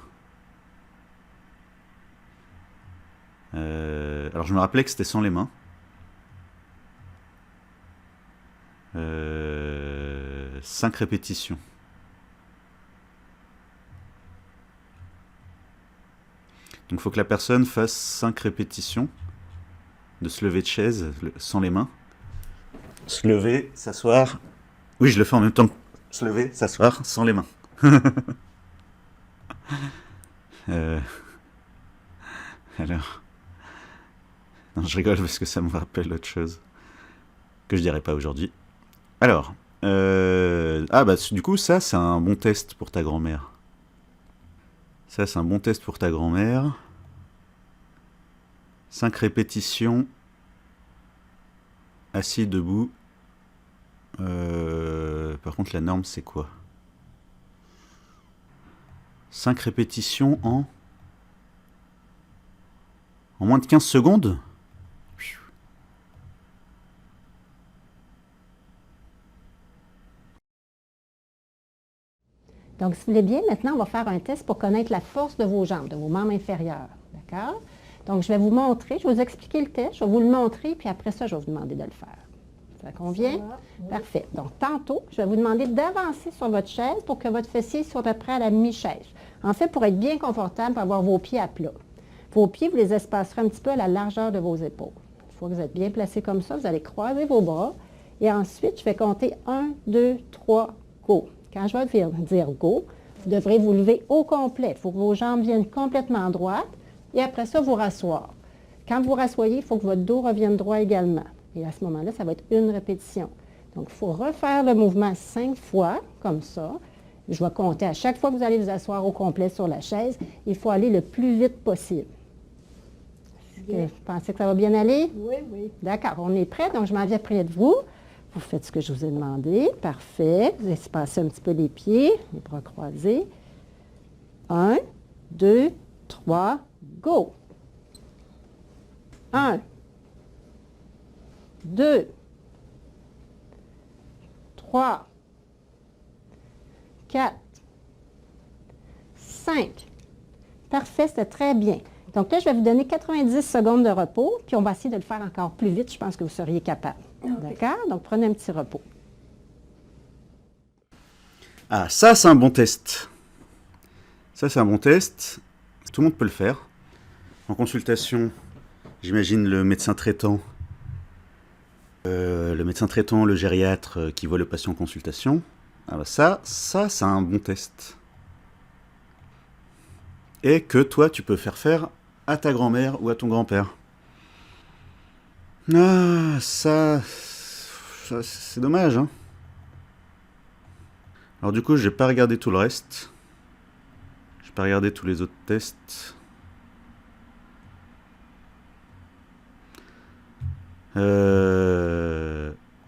Alors je me rappelais que c'était sans les mains. 5 répétitions. Donc il faut que la personne fasse 5 répétitions de se lever de chaise sans les mains. Se lever, s'asseoir. Oui, je le fais en même temps que se lever, s'asseoir sans les mains. Alors... Non, je rigole parce que ça me rappelle autre chose que je dirais pas aujourd'hui. Alors, ah bah du coup ça c'est un bon test pour ta grand-mère. Ça c'est un bon test pour ta grand-mère. 5 répétitions. Assis, debout. Par contre la norme c'est quoi? 5 répétitions en moins de 15 secondes? Donc, si vous voulez bien, maintenant, on va faire un test pour connaître la force de vos jambes, de vos membres inférieurs. D'accord? Donc, je vais vous montrer, je vais vous expliquer le test, je vais vous le montrer, puis après ça, je vais vous demander de le faire. Ça convient? Oui. Parfait. Donc, tantôt, je vais vous demander d'avancer sur votre chaise pour que votre fessier soit à peu près à la mi-chaise. En fait, pour être bien confortable, pour avoir vos pieds à plat. Vos pieds, vous les espacerez un petit peu à la largeur de vos épaules. Une fois que vous êtes bien placé comme ça, vous allez croiser vos bras. Et ensuite, je vais compter 1, 2, 3, go. Quand je vais dire go, vous devrez vous lever au complet. Il faut que vos jambes viennent complètement droites. Et après ça, vous rasseoir. Quand vous rassoyez, il faut que votre dos revienne droit également. Et à ce moment-là, ça va être une répétition. Donc, il faut refaire le mouvement 5 fois, comme ça. Je vais compter à chaque fois que vous allez vous asseoir au complet sur la chaise. Il faut aller le plus vite possible. Vous pensez que ça va bien aller? Oui, oui. D'accord, on est prêt. Donc, je m'en viens près de vous. Vous faites ce que je vous ai demandé. Parfait. Vous espacez un petit peu les pieds, les bras croisés. 1, 2, 3, go! 1, 2, 3, 4, 5. Parfait, c'était très bien. Donc là, je vais vous donner 90 secondes de repos, puis on va essayer de le faire encore plus vite. Je pense que vous seriez capable. Okay. D'accord? Donc, prenez un petit repos. Ah, ça, c'est un bon test. Ça, c'est un bon test. Tout le monde peut le faire. En consultation, j'imagine le médecin traitant, le gériatre qui voit le patient en consultation. Ah bah ça, c'est un bon test. Et que toi, tu peux faire à ta grand-mère ou à ton grand-père. Ah, ça c'est dommage, hein. Alors du coup, j'ai pas regardé tout le reste. pas regardé tous les autres tests.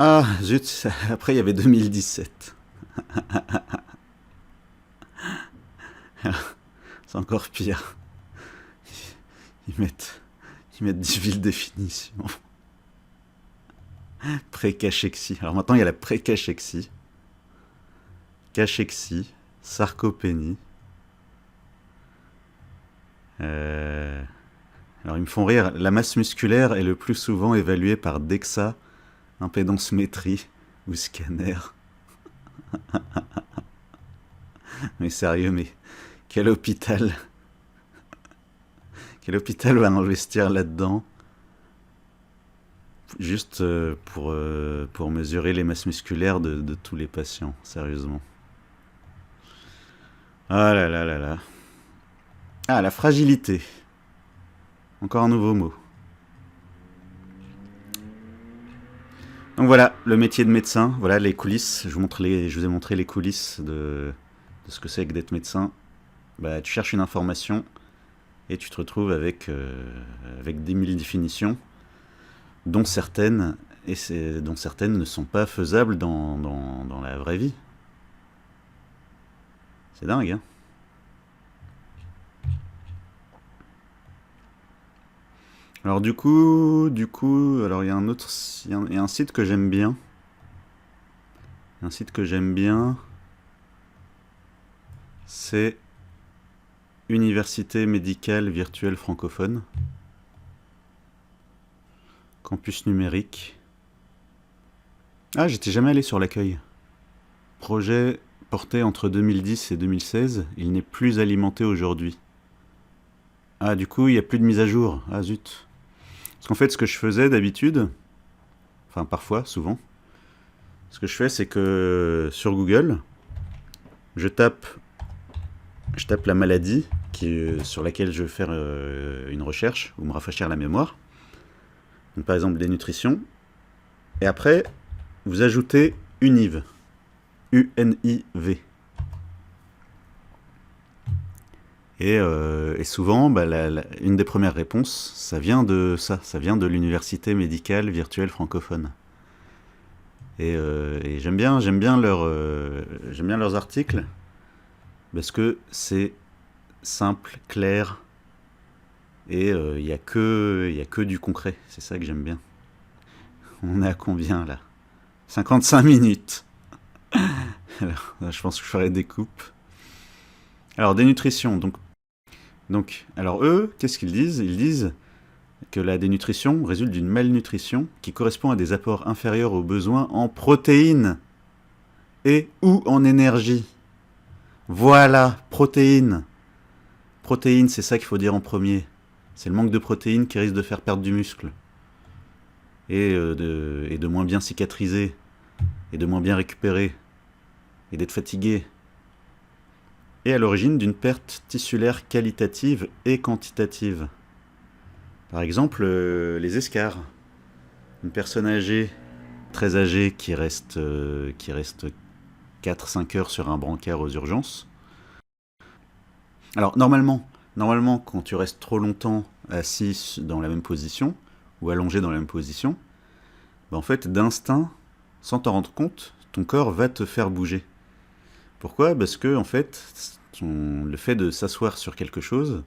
Ah, zut, après il y avait 2017. C'est encore pire. Ils mettent 10 définitions. Pré-cachexie. Alors maintenant il y a la pré-cachexie. Cachexie. Sarcopénie. Alors ils me font rire. La masse musculaire est le plus souvent évaluée par DEXA, impédance-métrie ou scanner. Mais sérieux, mais quel hôpital va investir là-dedans juste pour mesurer les masses musculaires de tous les patients, sérieusement. Ah là là là là. Ah, la fragilité. Encore un nouveau mot. Donc voilà, le métier de médecin, voilà les coulisses. Je vous ai montré les coulisses de ce que c'est que d'être médecin. Bah, tu cherches une information et tu te retrouves avec 10 000 définitions, dont certaines ne sont pas faisables dans la vraie vie. C'est dingue, hein. Alors du coup, alors il y a un site que j'aime bien. Un site que j'aime bien, c'est Université médicale virtuelle francophone. Campus numérique. Ah, j'étais jamais allé sur l'accueil. Projet porté entre 2010 et 2016, il n'est plus alimenté aujourd'hui. Ah, du coup, il n'y a plus de mise à jour. Ah, zut. Parce qu'en fait, ce que je faisais d'habitude, enfin parfois, souvent, ce que je fais, c'est que sur Google, je tape la maladie sur laquelle je veux faire une recherche ou me rafraîchir la mémoire. Donc, par exemple, dénutrition. Et après, vous ajoutez UNIV. UNIV. Et souvent, bah, une des premières réponses, ça vient de ça. Ça vient de l'université médicale virtuelle francophone. Et j'aime bien leurs articles parce que c'est simple, clair, et il n'y a que du concret. C'est ça que j'aime bien. On est à combien là? 55 minutes. Alors, je pense que je ferai des coupes. Alors, dénutrition. Alors eux, qu'est-ce qu'ils disent? Ils disent que la dénutrition résulte d'une malnutrition qui correspond à des apports inférieurs aux besoins en protéines et ou en énergie. Voilà, protéines. Protéines, c'est ça qu'il faut dire en premier. C'est le manque de protéines qui risque de faire perdre du muscle. Et de moins bien cicatriser. Et de moins bien récupérer. Et d'être fatigué. Et à l'origine d'une perte tissulaire qualitative et quantitative. Par exemple, les escarres. Une personne âgée, très âgée, qui reste 4-5 heures sur un brancard aux urgences. Alors, normalement, quand tu restes trop longtemps assis dans la même position, ou allongé dans la même position, bah en fait, d'instinct, sans t'en rendre compte, ton corps va te faire bouger. Pourquoi? Parce que, en fait, le fait de s'asseoir sur quelque chose,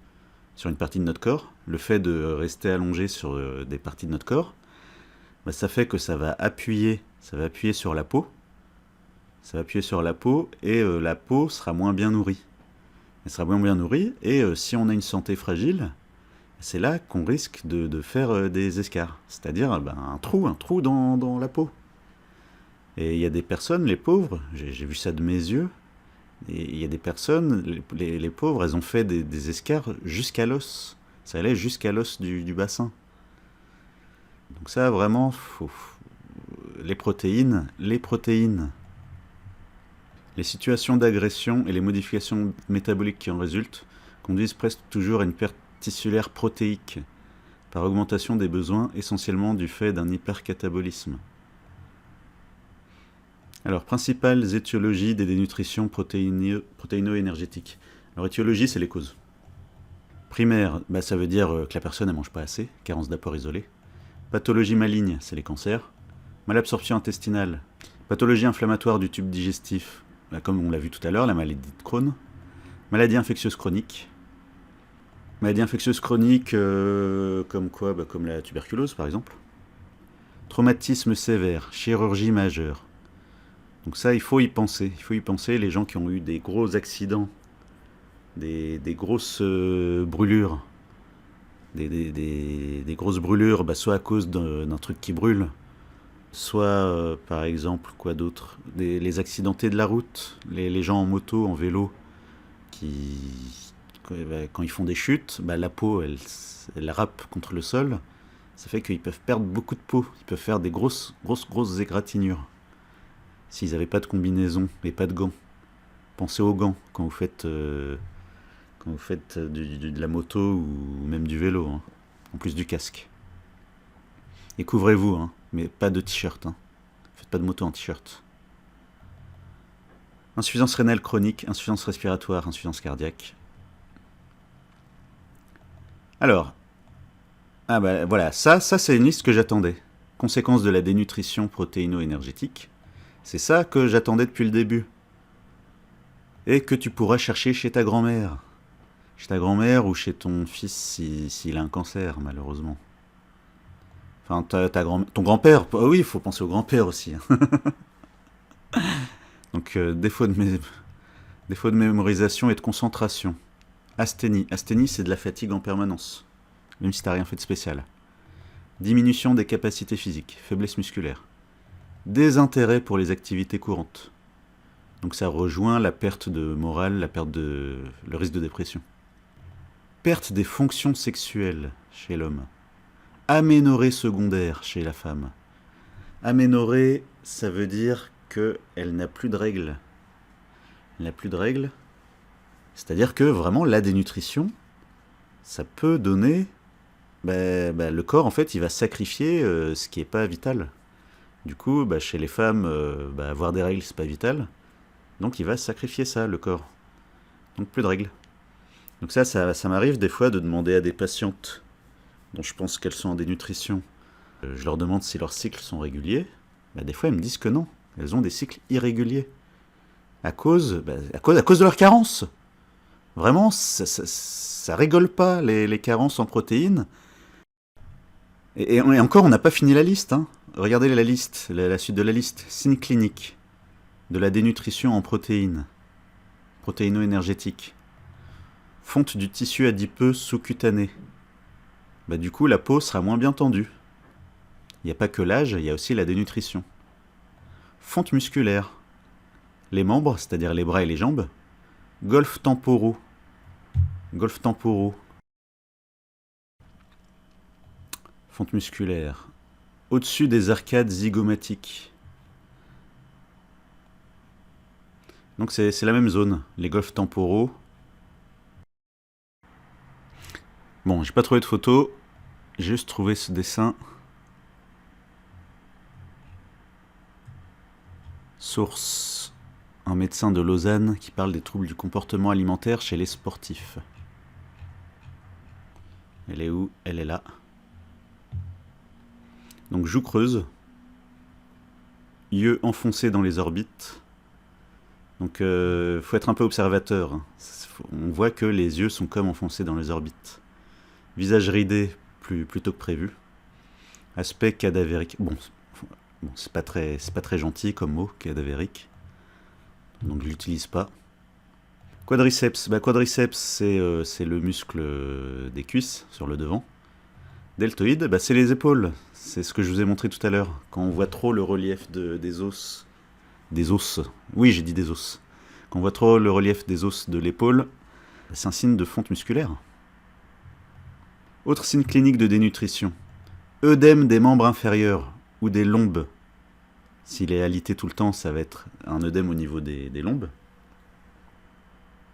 sur une partie de notre corps, le fait de rester allongé sur des parties de notre corps, bah ça fait que ça va appuyer sur la peau. Ça va appuyer sur la peau et la peau sera moins bien nourrie. Elle sera moins bien nourrie et si on a une santé fragile, c'est là qu'on risque de faire des escarres. C'est-à-dire un trou dans la peau. Et il y a des personnes, les pauvres, j'ai vu ça de mes yeux, et il y a des personnes, les pauvres, elles ont fait des escarres jusqu'à l'os. Ça allait jusqu'à l'os du bassin. Donc ça, vraiment, les protéines. Les situations d'agression et les modifications métaboliques qui en résultent conduisent presque toujours à une perte tissulaire protéique, par augmentation des besoins essentiellement du fait d'un hypercatabolisme. Alors, principales étiologies des dénutritions protéino-énergétiques. Alors, étiologie, c'est les causes. Primaire, bah, ça veut dire que la personne ne mange pas assez, carence d'apport isolé. Pathologie maligne, c'est les cancers. Malabsorption intestinale. Pathologie inflammatoire du tube digestif, bah, comme on l'a vu tout à l'heure, la maladie de Crohn. Maladie infectieuse chronique. Maladie infectieuse chronique, comme quoi, bah, comme la tuberculose par exemple. Traumatisme sévère, chirurgie majeure. Donc ça, il faut y penser. Il faut y penser, les gens qui ont eu des gros accidents, des grosses brûlures, des grosses brûlures, bah, soit à cause d'un truc qui brûle, soit par exemple, quoi d'autre, les accidentés de la route, les gens en moto, en vélo, qui, quand ils font des chutes, bah, la peau, elle râpe contre le sol. Ça fait qu'ils peuvent perdre beaucoup de peau. Ils peuvent faire des grosses égratignures. S'ils n'avaient pas de combinaison et pas de gants. Pensez aux gants quand vous faites, de la moto ou même du vélo, hein, en plus du casque. Et couvrez-vous, hein, mais pas de t-shirt. Hein. Faites pas de moto en t-shirt. Insuffisance rénale chronique, insuffisance respiratoire, insuffisance cardiaque. Alors, ah bah voilà, ça c'est une liste que j'attendais. Conséquences de la dénutrition protéino-énergétique. C'est ça que j'attendais depuis le début. Et que tu pourras chercher chez ta grand-mère. Chez ta grand-mère ou chez ton fils s'il a un cancer, malheureusement. Enfin, ton grand-père. Oui, il faut penser au grand-père aussi. Donc, défaut de mémorisation et de concentration. Asthénie. Asthénie, c'est de la fatigue en permanence. Même si t'as rien fait de spécial. Diminution des capacités physiques. Faiblesse musculaire. Désintérêt pour les activités courantes. Donc ça rejoint la perte de morale, le risque de dépression. Perte des fonctions sexuelles chez l'homme. Aménorrhée secondaire chez la femme. Aménorrhée, ça veut dire qu'elle n'a plus de règles. Elle n'a plus de règles. C'est-à-dire que vraiment la dénutrition, ça peut donner... le corps, en fait, il va sacrifier ce qui n'est pas vital. Du coup, chez les femmes, avoir des règles, c'est pas vital. Donc il va sacrifier ça, le corps. Donc plus de règles. Donc ça m'arrive des fois de demander à des patientes dont je pense qu'elles sont en dénutrition. Je leur demande si leurs cycles sont réguliers. Des fois, elles me disent que non. Elles ont des cycles irréguliers. À cause de leur carence. Vraiment, ça rigole pas, les carences en protéines. Et encore, on n'a pas fini la liste. Hein. Regardez la liste, la suite de la liste. Signes cliniques de la dénutrition en protéines. Protéino-énergétiques. Fonte du tissu adipeux sous-cutané. Du coup, la peau sera moins bien tendue. Il n'y a pas que l'âge, il y a aussi la dénutrition. Fonte musculaire. Les membres, c'est-à-dire les bras et les jambes. Golfes temporaux. Golfes temporaux. Fonte musculaire. Au-dessus des arcades zygomatiques. Donc c'est la même zone, les golfes temporaux. Bon, j'ai pas trouvé de photo, j'ai juste trouvé ce dessin. Source, un médecin de Lausanne qui parle des troubles du comportement alimentaire chez les sportifs. Elle est où? Elle est là. Donc joue creuse, yeux enfoncés dans les orbites. Donc faut être un peu observateur. Hein. On voit que les yeux sont comme enfoncés dans les orbites. Visage ridé plutôt que prévu. Aspect cadavérique. Bon c'est pas très gentil comme mot, cadavérique. Donc je l'utilise pas. Quadriceps. Quadriceps, c'est le muscle des cuisses sur le devant. Deltoïde, c'est les épaules. C'est ce que je vous ai montré tout à l'heure. Quand on voit trop le relief des os. Des os. Oui, j'ai dit des os. Quand on voit trop le relief des os de l'épaule, c'est un signe de fonte musculaire. Autre signe clinique de dénutrition. Œdème des membres inférieurs ou des lombes. S'il est alité tout le temps, ça va être un œdème au niveau des lombes.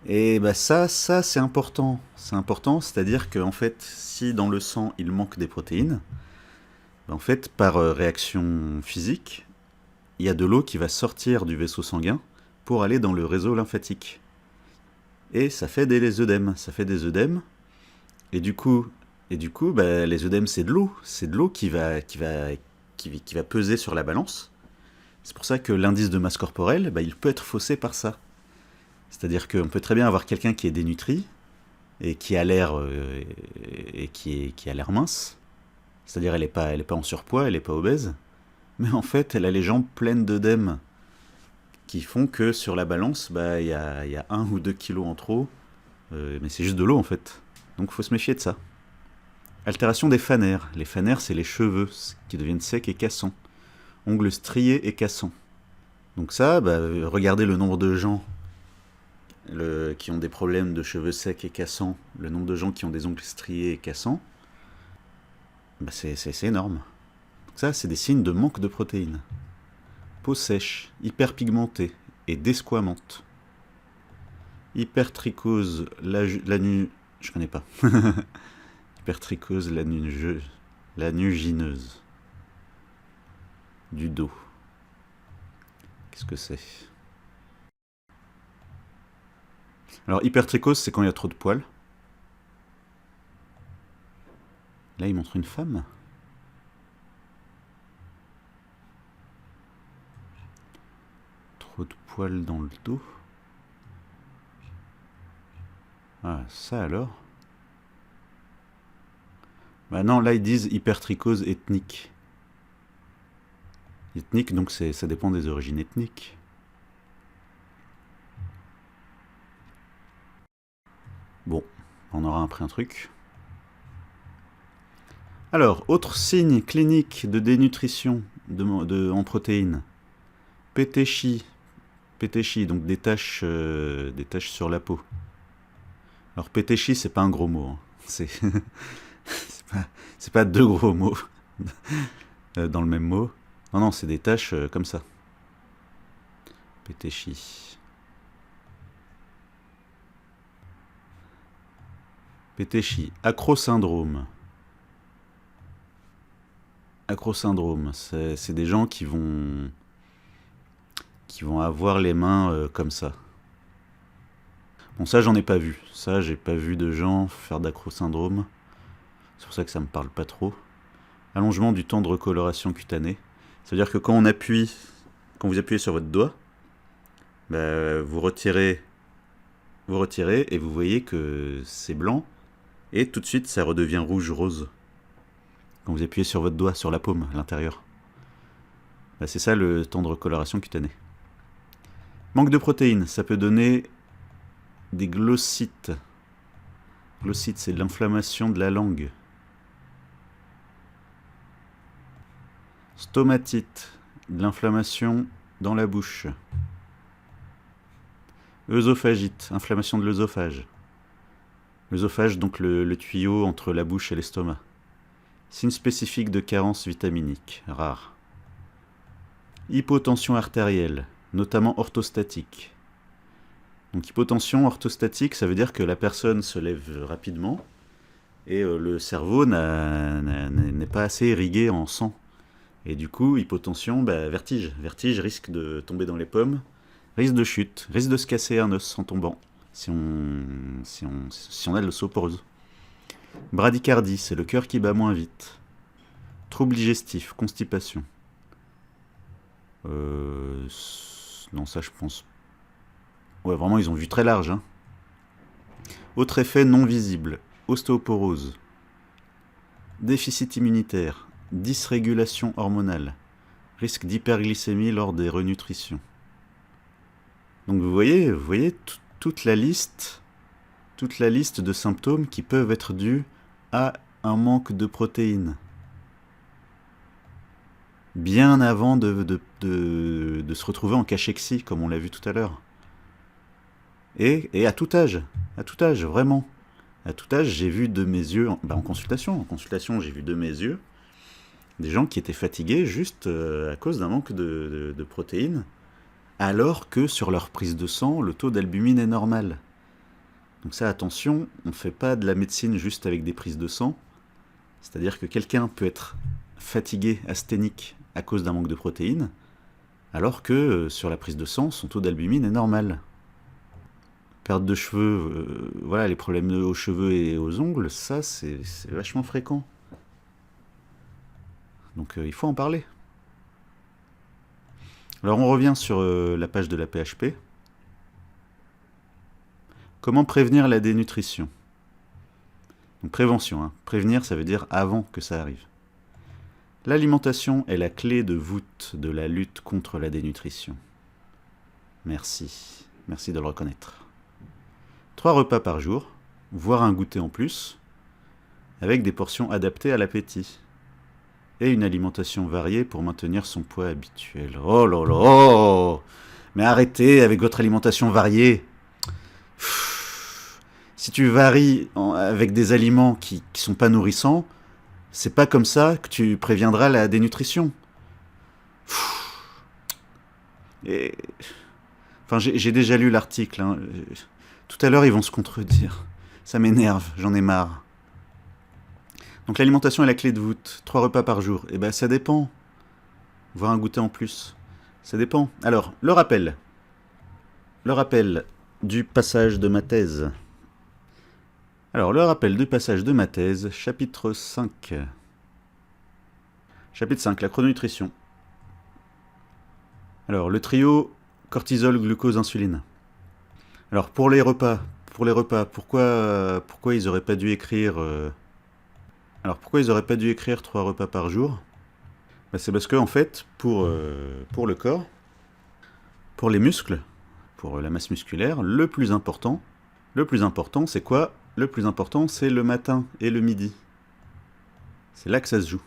Et ça c'est important. C'est important, c'est-à-dire qu'en fait, si dans le sang il manque des protéines, en fait, par réaction physique, il y a de l'eau qui va sortir du vaisseau sanguin pour aller dans le réseau lymphatique. et ça fait des œdèmes. Ça fait des œdèmes, et du coup, bah, les œdèmes, c'est de l'eau. C'est de l'eau qui va peser sur la balance. C'est pour ça que l'indice de masse corporelle, bah, il peut être faussé par ça. C'est-à-dire qu'on peut très bien avoir quelqu'un qui est dénutri, et qui a l'air qui a l'air mince. C'est-à-dire elle est pas en surpoids, elle est pas obèse. Mais en fait, elle a les jambes pleines d'œdèmes qui font que sur la balance, bah, y a 1 ou 2 kilos en trop. Mais c'est juste de l'eau en fait. Donc faut se méfier de ça. Altération des fanères. Les fanères, c'est les cheveux qui deviennent secs et cassants. Ongles striés et cassants. Donc ça, bah, regardez le nombre de gens qui ont des problèmes de cheveux secs et cassants, le nombre de gens qui ont des ongles striés et cassants, bah c'est énorme. Donc ça, c'est des signes de manque de protéines. Peau sèche, hyperpigmentée et desquamante. Hypertrichose je connais pas. Hypertrichose lanugineuse. Du dos. Qu'est-ce que c'est? Alors, hypertrichose, c'est quand il y a trop de poils. Là, il montre une femme. Trop de poils dans le dos. Ah, ça alors. Bah non, là, ils disent hypertrichose ethnique. Ethnique, donc ça dépend des origines ethniques. Bon, on aura après un truc. Alors, autre signe clinique de dénutrition en protéines. Pétéchie. Pétéchie, donc des taches sur la peau. Alors, pétéchie, c'est pas un gros mot. Hein. C'est pas 2 gros mots dans le même mot. Non, non, c'est des taches comme ça. Pétéchie. Pétéchie. Acrosyndrome. Acrosyndrome, c'est des gens qui vont avoir les mains comme ça. Bon, ça, j'en ai pas vu. Ça, j'ai pas vu de gens faire d'acrosyndrome. C'est pour ça que ça me parle pas trop. Allongement du temps de recoloration cutanée. Ça veut dire que quand vous appuyez sur votre doigt, bah, vous retirez et vous voyez que c'est blanc et tout de suite ça redevient rouge-rose. Quand vous appuyez sur votre doigt, sur la paume, à l'intérieur. Bah, c'est ça le temps de recoloration cutanée. Manque de protéines, ça peut donner des glossites. Glossite, c'est de l'inflammation de la langue. Stomatite, de l'inflammation dans la bouche. œsophagite, inflammation de l'œsophage. L'œsophage, donc le tuyau entre la bouche et l'estomac. Signe spécifique de carence vitaminique, rare. Hypotension artérielle, notamment orthostatique. Donc hypotension orthostatique, ça veut dire que la personne se lève rapidement et le cerveau n'est pas assez irrigué en sang. Et du coup, hypotension, bah, vertige. Vertige, risque de tomber dans les pommes, risque de chute, risque de se casser un os en tombant, si on a de l'osteoporose. Bradycardie, c'est le cœur qui bat moins vite. Trouble digestif, constipation. Non, ça je pense. Ouais, vraiment, ils ont vu très large. Hein. Autre effet non visible, ostéoporose. Déficit immunitaire, dysrégulation hormonale, risque d'hyperglycémie lors des renutritions. Donc vous voyez toute la liste de symptômes qui peuvent être dus à un manque de protéines. Bien avant de se retrouver en cachexie, comme on l'a vu tout à l'heure. Et à tout âge, vraiment. À tout âge, j'ai vu de mes yeux, en consultation, j'ai vu de mes yeux des gens qui étaient fatigués juste à cause d'un manque de protéines, alors que sur leur prise de sang, le taux d'albumine est normal. Donc ça, attention, on ne fait pas de la médecine juste avec des prises de sang. C'est-à-dire que quelqu'un peut être fatigué, asthénique, à cause d'un manque de protéines, alors que sur la prise de sang, son taux d'albumine est normal. perte de cheveux, voilà, les problèmes aux cheveux et aux ongles, ça, c'est vachement fréquent. Donc il faut en parler. Alors on revient sur la page de la PHP. Comment prévenir la dénutrition? Donc prévention, hein. Prévenir, ça veut dire avant que ça arrive. L'alimentation est la clé de voûte de la lutte contre la dénutrition. Merci. Merci de le reconnaître. 3 repas par jour, voire un goûter en plus, avec des portions adaptées à l'appétit. Et une alimentation variée pour maintenir son poids habituel. Oh là là! Mais arrêtez avec votre alimentation variée. Si tu varies avec des aliments qui sont pas nourrissants, c'est pas comme ça que tu préviendras la dénutrition. Et... Enfin, j'ai déjà lu l'article. Hein. Tout à l'heure, ils vont se contredire. Ça m'énerve, j'en ai marre. Donc l'alimentation est la clé de voûte. 3 repas par jour. Eh ben, ça dépend. Voire un goûter en plus. Ça dépend. Alors, le rappel. Le rappel du passage de ma thèse. Alors, le rappel du passage de ma thèse, chapitre 5. Chapitre 5, la chrononutrition. Alors, le trio cortisol, glucose, insuline. Alors, pour les repas, pourquoi ils n'auraient pas dû écrire... Alors, pourquoi ils n'auraient pas dû écrire 3 repas par jour? C'est parce que, en fait, pour le corps, pour les muscles, pour la masse musculaire, le plus important, c'est quoi? Le plus important, c'est le matin et le midi. C'est là que ça se joue.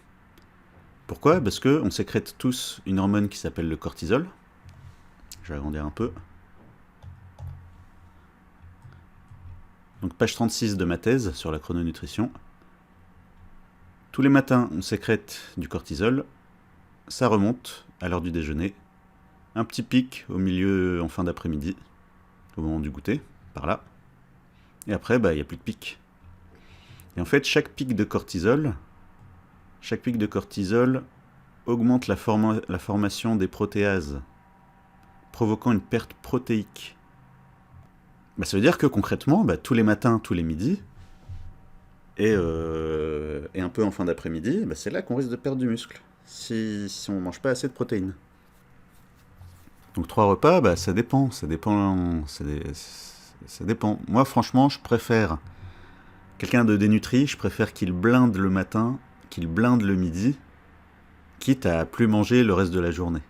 Pourquoi? Parce qu'on sécrète tous une hormone qui s'appelle le cortisol. Je vais agrandir un peu. Donc page 36 de ma thèse sur la chrononutrition. Tous les matins, on sécrète du cortisol. Ça remonte à l'heure du déjeuner. Un petit pic au milieu, en fin d'après-midi, au moment du goûter, par là. Et après, il n'y a plus de pic. Et en fait, chaque pic de cortisol augmente la formation des protéases, provoquant une perte protéique. Ça veut dire que concrètement, tous les matins, tous les midis, et un peu en fin d'après-midi, c'est là qu'on risque de perdre du muscle, si on ne mange pas assez de protéines. Donc 3 repas, ça dépend. Ça dépend. Moi, franchement, je préfère quelqu'un de dénutri, je préfère qu'il blinde le matin, qu'il blinde le midi, quitte à plus manger le reste de la journée.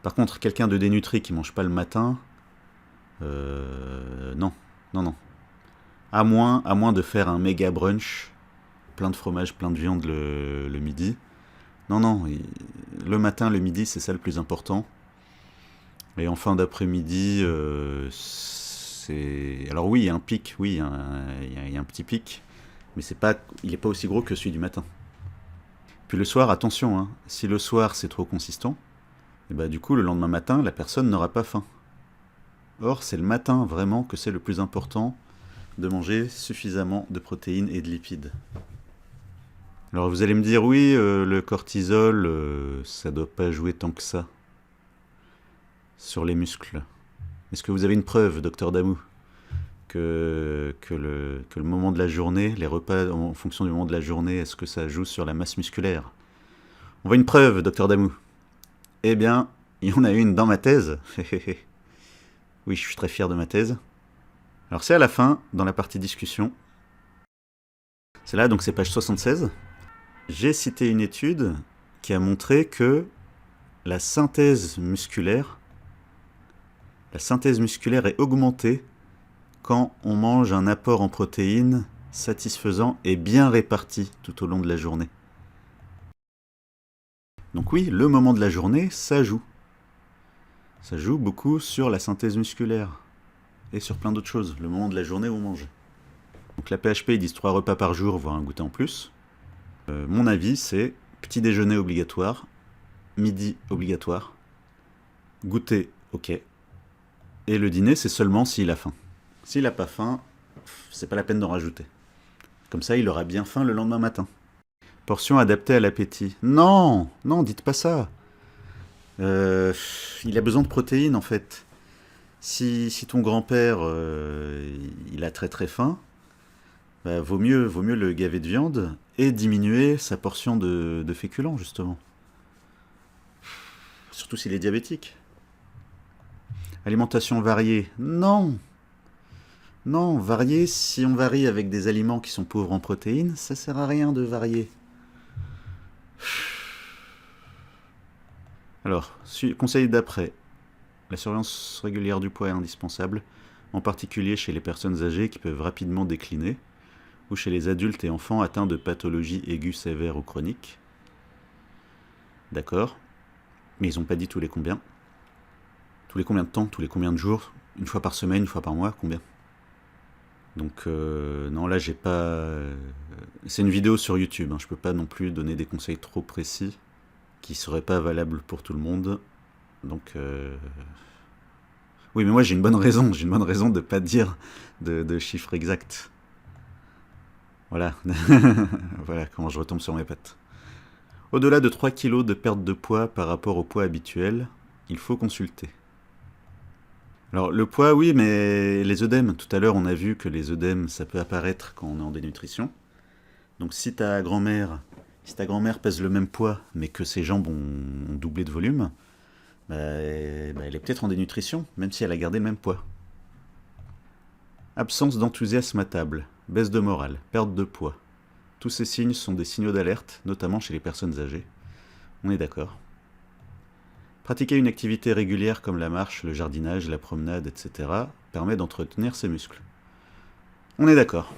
Par contre, quelqu'un de dénutri qui mange pas le matin, non. À moins de faire un méga brunch, plein de fromage, plein de viande le midi. Non, le matin, le midi, c'est ça le plus important. Et en fin d'après-midi, alors oui, il y a un pic, oui, il y a un petit pic, mais il n'est pas aussi gros que celui du matin. Puis le soir, attention, hein, si le soir c'est trop consistant, et du coup le lendemain matin, la personne n'aura pas faim. Or, c'est le matin vraiment que c'est le plus important de manger suffisamment de protéines et de lipides. Alors vous allez me dire, oui, le cortisol, ça doit pas jouer tant que ça sur les muscles. Est-ce que vous avez une preuve, docteur Damou, que le moment de la journée, les repas en fonction du moment de la journée, est-ce que ça joue sur la masse musculaire? On voit une preuve, docteur Damou. Eh bien, il y en a une dans ma thèse. Oui, je suis très fier de ma thèse. Alors c'est à la fin, dans la partie discussion. C'est là, donc c'est page 76. J'ai cité une étude qui a montré que la synthèse musculaire est augmentée quand on mange un apport en protéines satisfaisant et bien réparti tout au long de la journée. Donc oui, le moment de la journée, ça joue. Ça joue beaucoup sur la synthèse musculaire et sur plein d'autres choses, le moment de la journée où on mange. Donc la PHP, ils disent 3 repas par jour, voire un goûter en plus. Mon avis, c'est petit déjeuner obligatoire, midi obligatoire, goûter, ok. Et le dîner, c'est seulement s'il a faim. S'il n'a pas faim, c'est pas la peine d'en rajouter. Comme ça, il aura bien faim le lendemain matin. Portion adaptée à l'appétit. Non, dites pas ça. Il a besoin de protéines, en fait. Si ton grand-père, il a très très faim, bah, vaut mieux le gaver de viande et diminuer sa portion de féculents, justement. Surtout s'il est diabétique. Alimentation variée. Non! Non, varier, si on varie avec des aliments qui sont pauvres en protéines, ça sert à rien de varier. Alors, conseil d'après. La surveillance régulière du poids est indispensable, en particulier chez les personnes âgées qui peuvent rapidement décliner, ou chez les adultes et enfants atteints de pathologies aiguës sévères ou chroniques. D'accord. Mais ils n'ont pas dit tous les combien. Tous les combien de temps, tous les combien de jours, une fois par semaine, une fois par mois, combien? Donc non, là j'ai pas... C'est une vidéo sur YouTube, hein. Je peux pas non plus donner des conseils trop précis qui seraient pas valables pour tout le monde. Donc oui, mais moi j'ai une bonne raison de pas dire de chiffres exacts. Voilà, voilà comment je retombe sur mes pattes. Au-delà de 3 kilos de perte de poids par rapport au poids habituel, il faut consulter. Alors le poids, oui, mais les œdèmes, tout à l'heure on a vu que les œdèmes, ça peut apparaître quand on est en dénutrition. Donc si ta grand-mère pèse le même poids, mais que ses jambes ont doublé de volume, bah, elle est peut-être en dénutrition, même si elle a gardé le même poids. Absence d'enthousiasme à table, baisse de morale, perte de poids. Tous ces signes sont des signaux d'alerte, notamment chez les personnes âgées. On est d'accord. Pratiquer une activité régulière comme la marche, le jardinage, la promenade, etc. permet d'entretenir ses muscles. On est d'accord.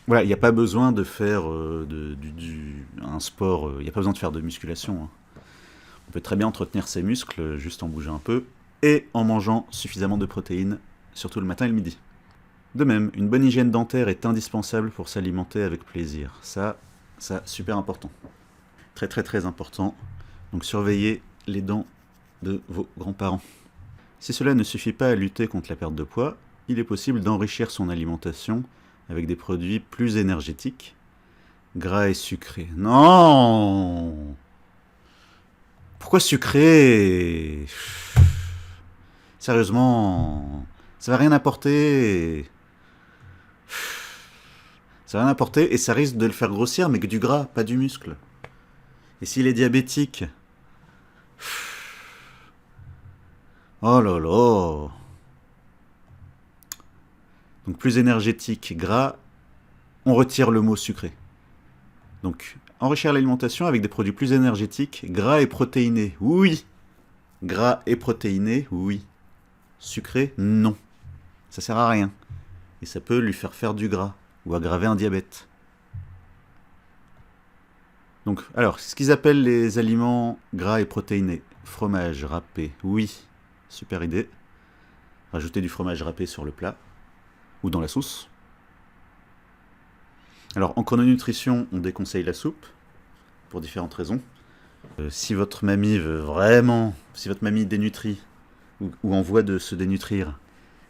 Voilà, il n'y a pas besoin de faire un sport, il n'y a pas besoin de faire de musculation, hein. On peut très bien entretenir ses muscles juste en bougeant un peu et en mangeant suffisamment de protéines, surtout le matin et le midi. De même, une bonne hygiène dentaire est indispensable pour s'alimenter avec plaisir. Ça, super important. Très très très important. Donc surveillez les dents de vos grands-parents. Si cela ne suffit pas à lutter contre la perte de poids, il est possible d'enrichir son alimentation avec des produits plus énergétiques, gras et sucrés. Non! Pourquoi sucré? Sérieusement, ça va rien apporter. Ça va rien apporter et ça risque de le faire grossir, mais que du gras, pas du muscle. Et s'il est diabétique? Oh là là! Donc plus énergétique, gras, on retire le mot sucré. Donc enrichir l'alimentation avec des produits plus énergétiques, gras et protéinés, oui. Gras et protéinés, oui. Sucré, non. Ça sert à rien. Et ça peut lui faire du gras ou aggraver un diabète. Donc, alors, ce qu'ils appellent les aliments gras et protéinés. Fromage râpé, oui. Super idée. Rajouter du fromage râpé sur le plat ou dans la sauce. Alors, en chrononutrition, on déconseille la soupe pour différentes raisons. Si votre mamie dénutrit ou en voie de se dénutrir,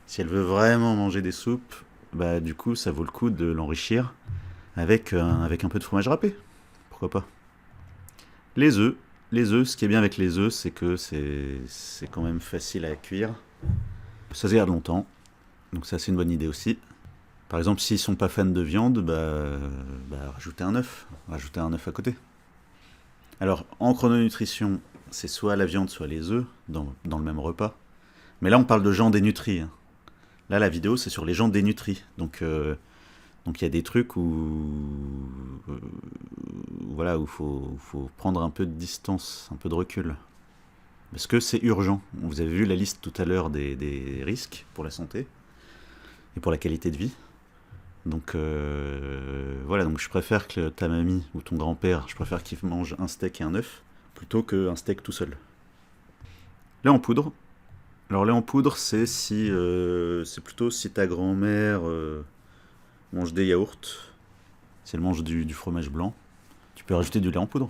si elle veut vraiment manger des soupes, bah du coup, ça vaut le coup de l'enrichir avec un peu de fromage râpé. Pourquoi pas? Les œufs, ce qui est bien avec les œufs, c'est que c'est quand même facile à cuire. Ça se garde longtemps, donc ça c'est une bonne idée aussi. Par exemple, s'ils sont pas fans de viande, rajoutez un œuf à côté. Alors, en chrononutrition, c'est soit la viande, soit les œufs dans le même repas. Mais là, on parle de gens dénutris, hein. Là, la vidéo, c'est sur les gens dénutris. Donc, il y a des trucs voilà, où faut prendre un peu de distance, un peu de recul. Parce que c'est urgent. Vous avez vu la liste tout à l'heure des risques pour la santé et pour la qualité de vie. Donc voilà, donc je préfère que ta mamie ou ton grand-père, je préfère qu'il mange un steak et un œuf plutôt qu'un steak tout seul. Lait en poudre. Alors lait en poudre, c'est plutôt si ta grand-mère mange des yaourts, si elle mange du fromage blanc, tu peux rajouter du lait en poudre.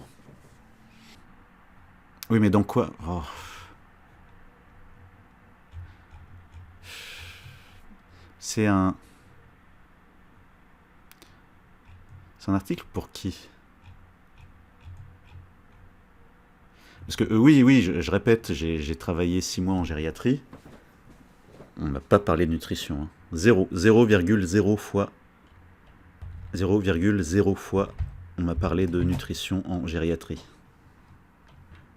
Oui, mais dans quoi? Oh. C'est un article pour qui? Parce que oui, je répète, j'ai travaillé 6 mois en gériatrie. On n'a pas parlé de nutrition. Hein. 0,0 fois. 0,0 fois, on m'a parlé de nutrition en gériatrie.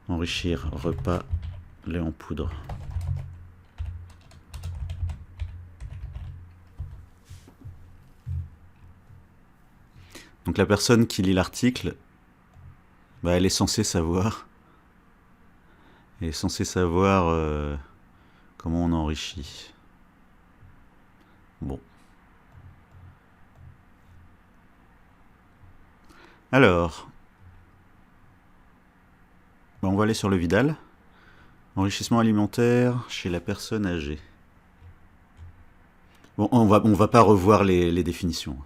Enrichir repas, lait en poudre. Donc la personne qui lit l'article, bah, elle est censée savoir. Elle est censée savoir comment on enrichit. Bon. Alors, bah, on va aller sur le Vidal. Enrichissement alimentaire chez la personne âgée. Bon, on va pas revoir les définitions.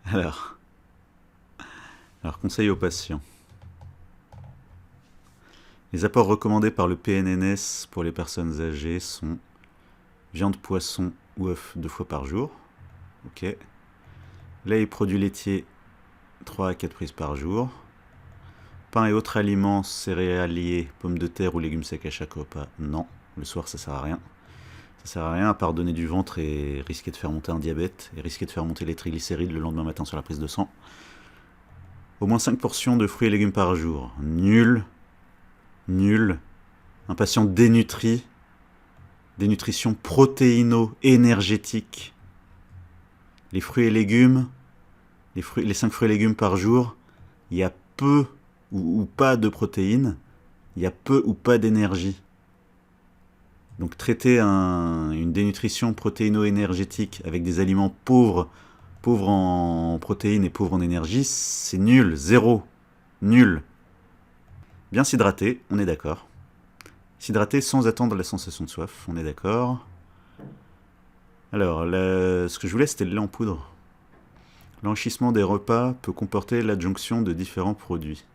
Alors, conseil aux patients. Les apports recommandés par le PNNS pour les personnes âgées sont viande, poisson ou œufs 2 fois par jour. Ok. Lait et produits laitiers 3 à 4 prises par jour. Pain et autres aliments céréaliers, pommes de terre ou légumes secs à chaque repas. Non, le soir ça sert à rien. Ça sert à rien à part donner du ventre et risquer de faire monter un diabète et risquer de faire monter les triglycérides le lendemain matin sur la prise de sang. Au moins 5 portions de fruits et légumes par jour. Nul. Nul. Un patient dénutri. Dénutrition protéino-énergétique. Les fruits et légumes, les 5 fruits et légumes par jour, il y a peu ou pas de protéines, il y a peu ou pas d'énergie. Donc traiter une dénutrition protéino-énergétique avec des aliments pauvres en protéines et pauvres en énergie, c'est nul, zéro, nul. Bien s'hydrater, on est d'accord. S'hydrater sans attendre la sensation de soif, on est d'accord. Alors, ce que je voulais, c'était le lait en poudre. L'enrichissement des repas peut comporter l'adjonction de différents produits.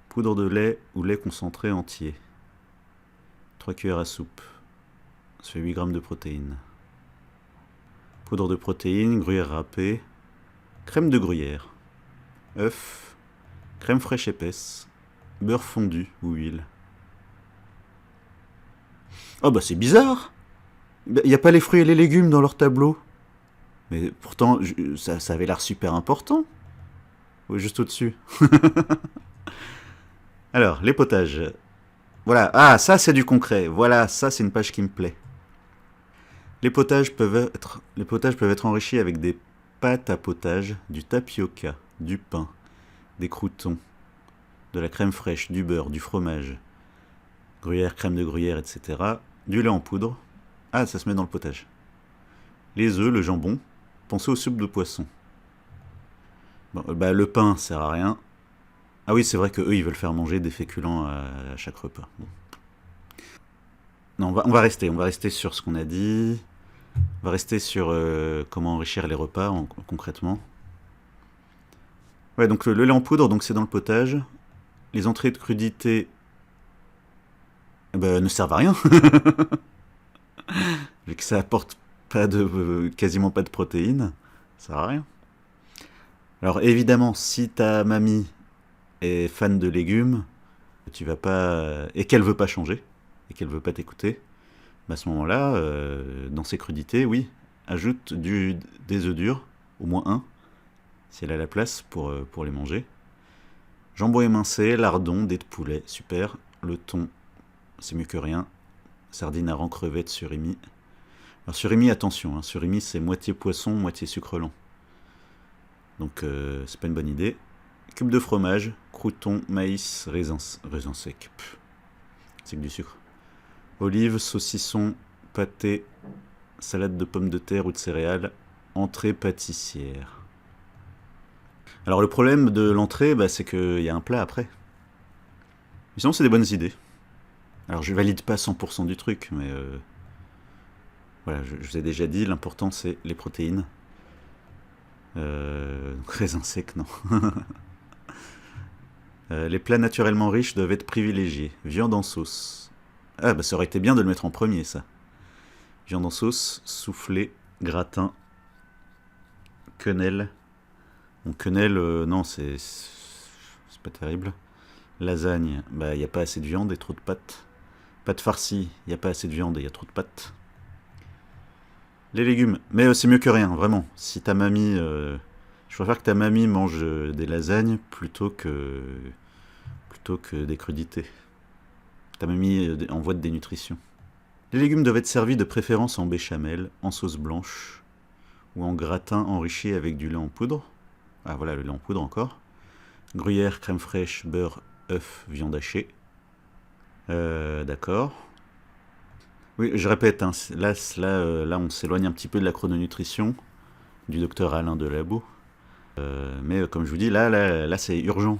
Poudre de lait ou lait concentré entier. 3 cuillères à soupe. Ça fait 8 grammes de protéines. Poudre de protéines, gruyère râpée. Crème de gruyère. œufs, crème fraîche épaisse, beurre fondu ou huile. Oh bah c'est bizarre. Il n'y a pas les fruits et les légumes dans leur tableau. Mais pourtant, ça avait l'air super important. Oui, juste au-dessus. Alors, les potages. Voilà. Ah, ça c'est du concret. Voilà, ça c'est une page qui me plaît. Les potages peuvent être enrichis avec des pâtes à potage, du tapioca, du pain, des croûtons, de la crème fraîche, du beurre, du fromage, gruyère, crème de gruyère, etc. Du lait en poudre. Ah, ça se met dans le potage. Les œufs, le jambon. Pensez aux soupes de poisson. Bon, bah, le pain sert à rien. Ah oui, c'est vrai qu'eux, ils veulent faire manger des féculents à chaque repas. Bon. Non, on va rester sur ce qu'on a dit. On va rester sur comment enrichir les repas concrètement. Ouais, donc le lait en poudre, donc c'est dans le potage. Les entrées de crudité ne servent à rien. Vu que ça apporte quasiment pas de protéines, ça sert à rien. Alors évidemment, si ta mamie est fan de légumes, tu vas pas et qu'elle veut pas changer et qu'elle veut pas t'écouter, à ce moment-là, dans ces crudités, oui, ajoute des œufs durs, au moins un, si elle a la place pour les manger. Jambon émincé, lardon, dés de poulet, super. Le thon, c'est mieux que rien. Sardines à rang, crevettes, surimi. Alors surimi, attention, hein, surimi c'est moitié poisson, moitié sucre lent. Donc c'est pas une bonne idée. Cube de fromage, croûtons, maïs, raisins secs. C'est que du sucre. Olives, saucissons, pâté, salade de pommes de terre ou de céréales, entrée pâtissière. Alors le problème de l'entrée, c'est qu'il y a un plat après. Mais sinon c'est des bonnes idées. Alors je valide pas 100% du truc, mais voilà, je vous ai déjà dit, l'important c'est les protéines. Donc raisins secs, non. Les plats naturellement riches doivent être privilégiés. Viande en sauce. Ah ça aurait été bien de le mettre en premier, ça. Viande en sauce, soufflé, gratin, quenelle. Bon, quenelle, non, c'est pas terrible. Lasagne, il n'y a pas assez de viande et trop de pâtes. Pâtes farcies, il n'y a pas assez de viande et il y a trop de pâtes. Les légumes, mais c'est mieux que rien, vraiment. Si ta mamie... je préfère que ta mamie mange des lasagnes plutôt que des crudités. Ta mamie envoie de dénutrition. Les légumes doivent être servis de préférence en béchamel, en sauce blanche ou en gratin enrichi avec du lait en poudre. Ah voilà, le lait en poudre encore. Gruyère, crème fraîche, beurre, œuf, viande hachée. D'accord. Oui, je répète, hein, là, on s'éloigne un petit peu de la chrononutrition du docteur Alain Delabo. Mais comme je vous dis, là c'est urgent.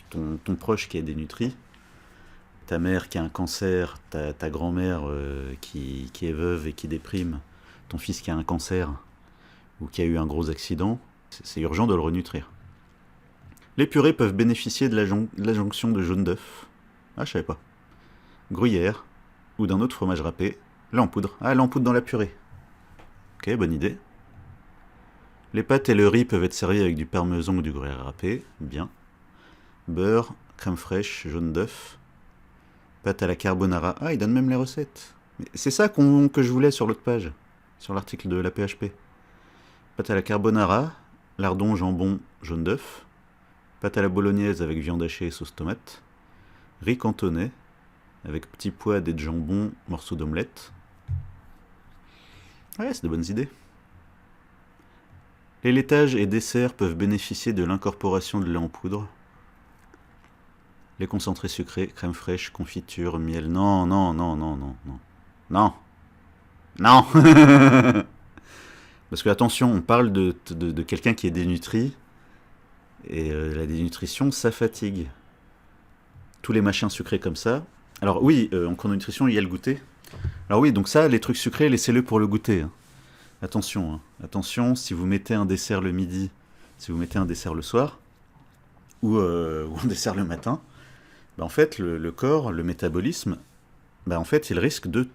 Ton proche qui est dénutri, ta mère qui a un cancer, ta grand-mère qui est veuve et qui déprime, ton fils qui a un cancer ou qui a eu un gros accident, c'est urgent de le renutrir. Les purées peuvent bénéficier de l'adjonction de jaune d'œuf. Ah, je savais pas. Gruyère, ou d'un autre fromage râpé, lait en poudre. Ah, lait en poudre dans la purée. Ok, bonne idée. Les pâtes et le riz peuvent être servis avec du parmesan ou du gruyère râpé. Bien. Beurre, crème fraîche, jaune d'œuf. Pâte à la carbonara. Ah, il donne même les recettes. C'est ça que je voulais sur l'autre page, sur l'article de la PHP. Pâte à la carbonara, lardon, jambon, jaune d'œuf. Pâte à la bolognaise avec viande hachée et sauce tomate. Riz cantonais, avec petits pois, dés de jambon, morceaux d'omelette. Ouais, c'est de bonnes idées. Les laitages et desserts peuvent bénéficier de l'incorporation de lait en poudre. Les concentrés sucrés, crème fraîche, confiture, miel. Non, non, non, non, non, non. Non. Non. Parce que attention, on parle de quelqu'un qui est dénutri. Et la dénutrition, ça fatigue. Tous les machins sucrés comme ça. Alors oui, en chrononutrition, il y a le goûter. Alors oui, donc ça, les trucs sucrés, laissez-le pour le goûter. Hein. Attention, hein. Attention, si vous mettez un dessert le midi, si vous mettez un dessert le soir, ou un dessert le matin, bah en fait, le corps, le métabolisme, bah en fait, il risque de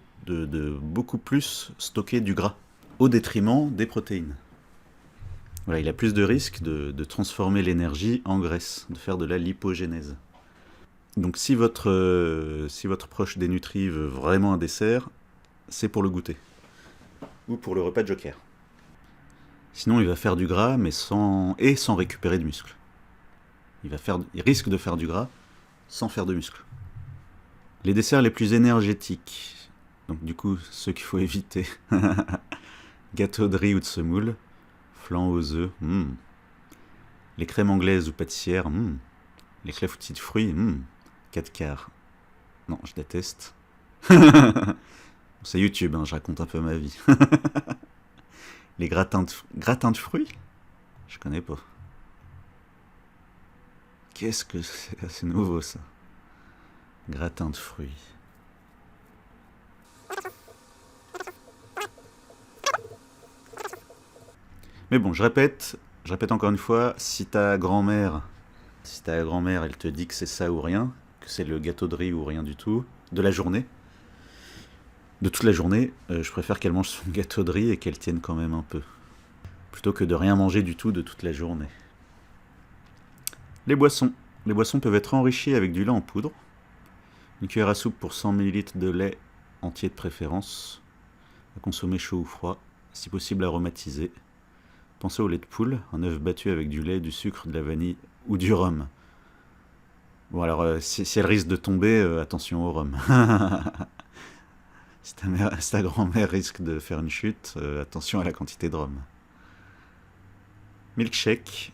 beaucoup plus stocker du gras, au détriment des protéines. Voilà, il a plus de risques de transformer l'énergie en graisse, de faire de la lipogénèse. Donc si votre proche dénutri veut vraiment un dessert, c'est pour le goûter. Ou pour le repas de joker. Sinon il va faire du gras, mais sans récupérer de muscle. Il risque de faire du gras sans faire de muscle. Les desserts les plus énergétiques. Donc du coup, ceux qu'il faut éviter. Gâteau de riz ou de semoule. Flan aux œufs, les crèmes anglaises ou pâtissières, les clafoutis de fruits, 4 quarts. Non, je déteste. C'est YouTube, hein, je raconte un peu ma vie. Les gratins de fruits, je connais pas. Qu'est-ce que c'est? C'est nouveau ça. Gratin de fruits. Mais bon, je répète encore une fois, si ta grand-mère, elle te dit que c'est ça ou rien, que c'est le gâteau de riz ou rien du tout, de toute la journée, je préfère qu'elle mange son gâteau de riz et qu'elle tienne quand même un peu. Plutôt que de rien manger du tout de toute la journée. Les boissons. Les boissons peuvent être enrichies avec du lait en poudre. Une cuillère à soupe pour 100 ml de lait entier de préférence. À consommer chaud ou froid, si possible aromatisé. Pensez au lait de poule, un œuf battu avec du lait, du sucre, de la vanille ou du rhum. Bon alors, si elle risque de tomber, attention au rhum. Si ta grand-mère risque de faire une chute, attention à la quantité de rhum. Milkshake.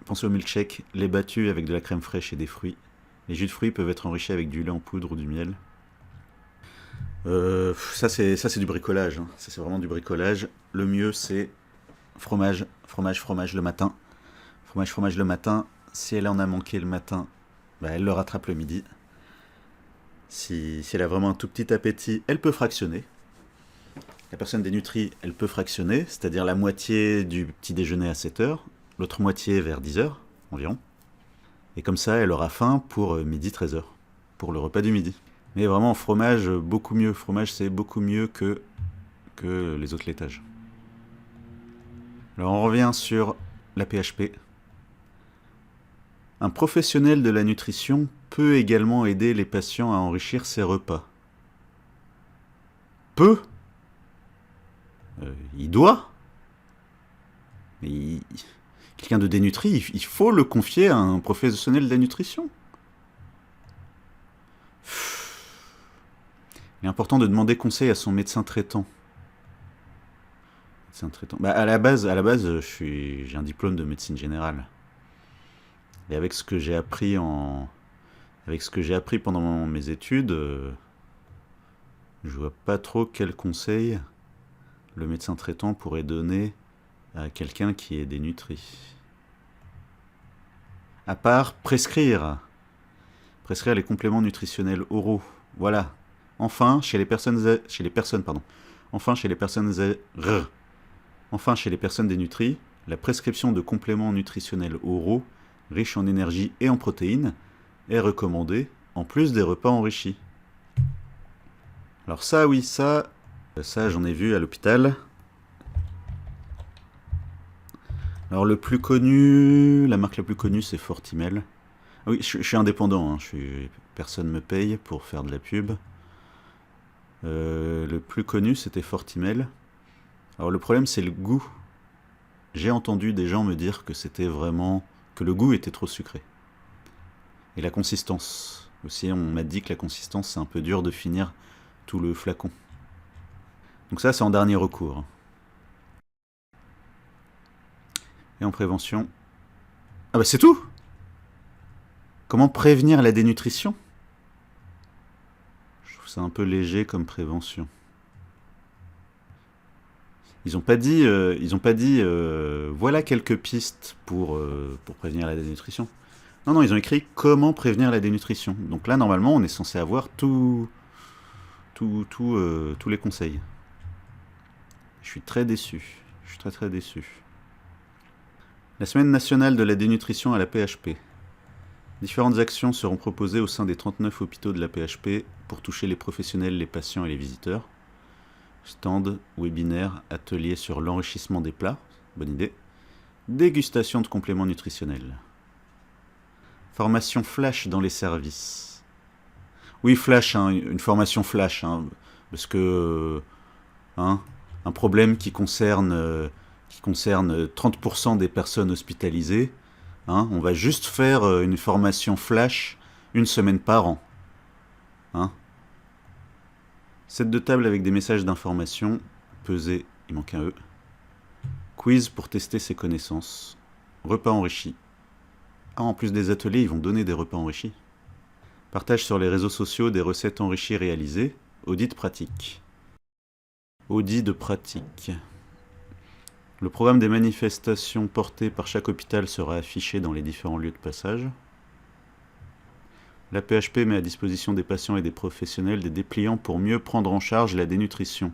Pensez au milkshake, lait battu avec de la crème fraîche et des fruits. Les jus de fruits peuvent être enrichis avec du lait en poudre ou du miel. Ça c'est du bricolage. Hein. Ça c'est vraiment du bricolage. Le mieux c'est fromage le matin. Fromage le matin. Si elle en a manqué le matin, bah, elle le rattrape le midi. Si elle a vraiment un tout petit appétit, elle peut fractionner. La personne dénutrie, elle peut fractionner, c'est-à-dire la moitié du petit déjeuner à 7h, l'autre moitié vers 10h environ. Et comme ça, elle aura faim pour midi 13h, pour le repas du midi. Mais vraiment, fromage, beaucoup mieux. Fromage, c'est beaucoup mieux que les autres laitages. Alors on revient sur la PHP. Un professionnel de la nutrition peut également aider les patients à enrichir ses repas. peut, il doit. Mais quelqu'un de dénutri, il faut le confier à un professionnel de la nutrition. Il est important de demander conseil à son médecin traitant. Bah, à la base, j'ai un diplôme de médecine générale. Et avec ce que j'ai appris pendant mes études, je vois pas trop quel conseil le médecin traitant pourrait donner à quelqu'un qui est dénutri. À part prescrire les compléments nutritionnels oraux. Voilà. Enfin, chez les personnes dénutries, la prescription de compléments nutritionnels oraux riches en énergie et en protéines est recommandée, en plus des repas enrichis. Alors ça, oui, ça j'en ai vu à l'hôpital. Alors la marque la plus connue, c'est Fortimel. Ah oui, je suis indépendant, hein, personne me paye pour faire de la pub. Le plus connu, c'était Fortimel. Alors le problème, c'est le goût. J'ai entendu des gens me dire que que le goût était trop sucré. Et la consistance. Aussi, on m'a dit que la consistance, c'est un peu dur de finir tout le flacon. Donc ça, c'est en dernier recours. Et en prévention... Ah bah c'est tout! Comment prévenir la dénutrition? Je trouve ça un peu léger comme prévention. Ils ont pas dit voilà quelques pistes pour prévenir la dénutrition. Non, ils ont écrit comment prévenir la dénutrition. Donc là, normalement, on est censé avoir tous les conseils. Je suis très déçu. Je suis très déçu. La semaine nationale de la dénutrition à la PHP. Différentes actions seront proposées au sein des 39 hôpitaux de la PHP pour toucher les professionnels, les patients et les visiteurs. Stand, webinaire, atelier sur l'enrichissement des plats, bonne idée. Dégustation de compléments nutritionnels. Formation flash dans les services. Oui, flash, hein, une formation flash, hein, parce que un problème qui concerne 30% des personnes hospitalisées, hein, on va juste faire une formation flash une semaine par an. Hein. Set de table avec des messages d'information, peser, il manque un E. Quiz pour tester ses connaissances. Repas enrichis. Ah, en plus des ateliers, ils vont donner des repas enrichis. Partage sur les réseaux sociaux des recettes enrichies réalisées. Audit pratique. Audit de pratique. Le programme des manifestations portées par chaque hôpital sera affiché dans les différents lieux de passage. La PHP met à disposition des patients et des professionnels des dépliants pour mieux prendre en charge la dénutrition.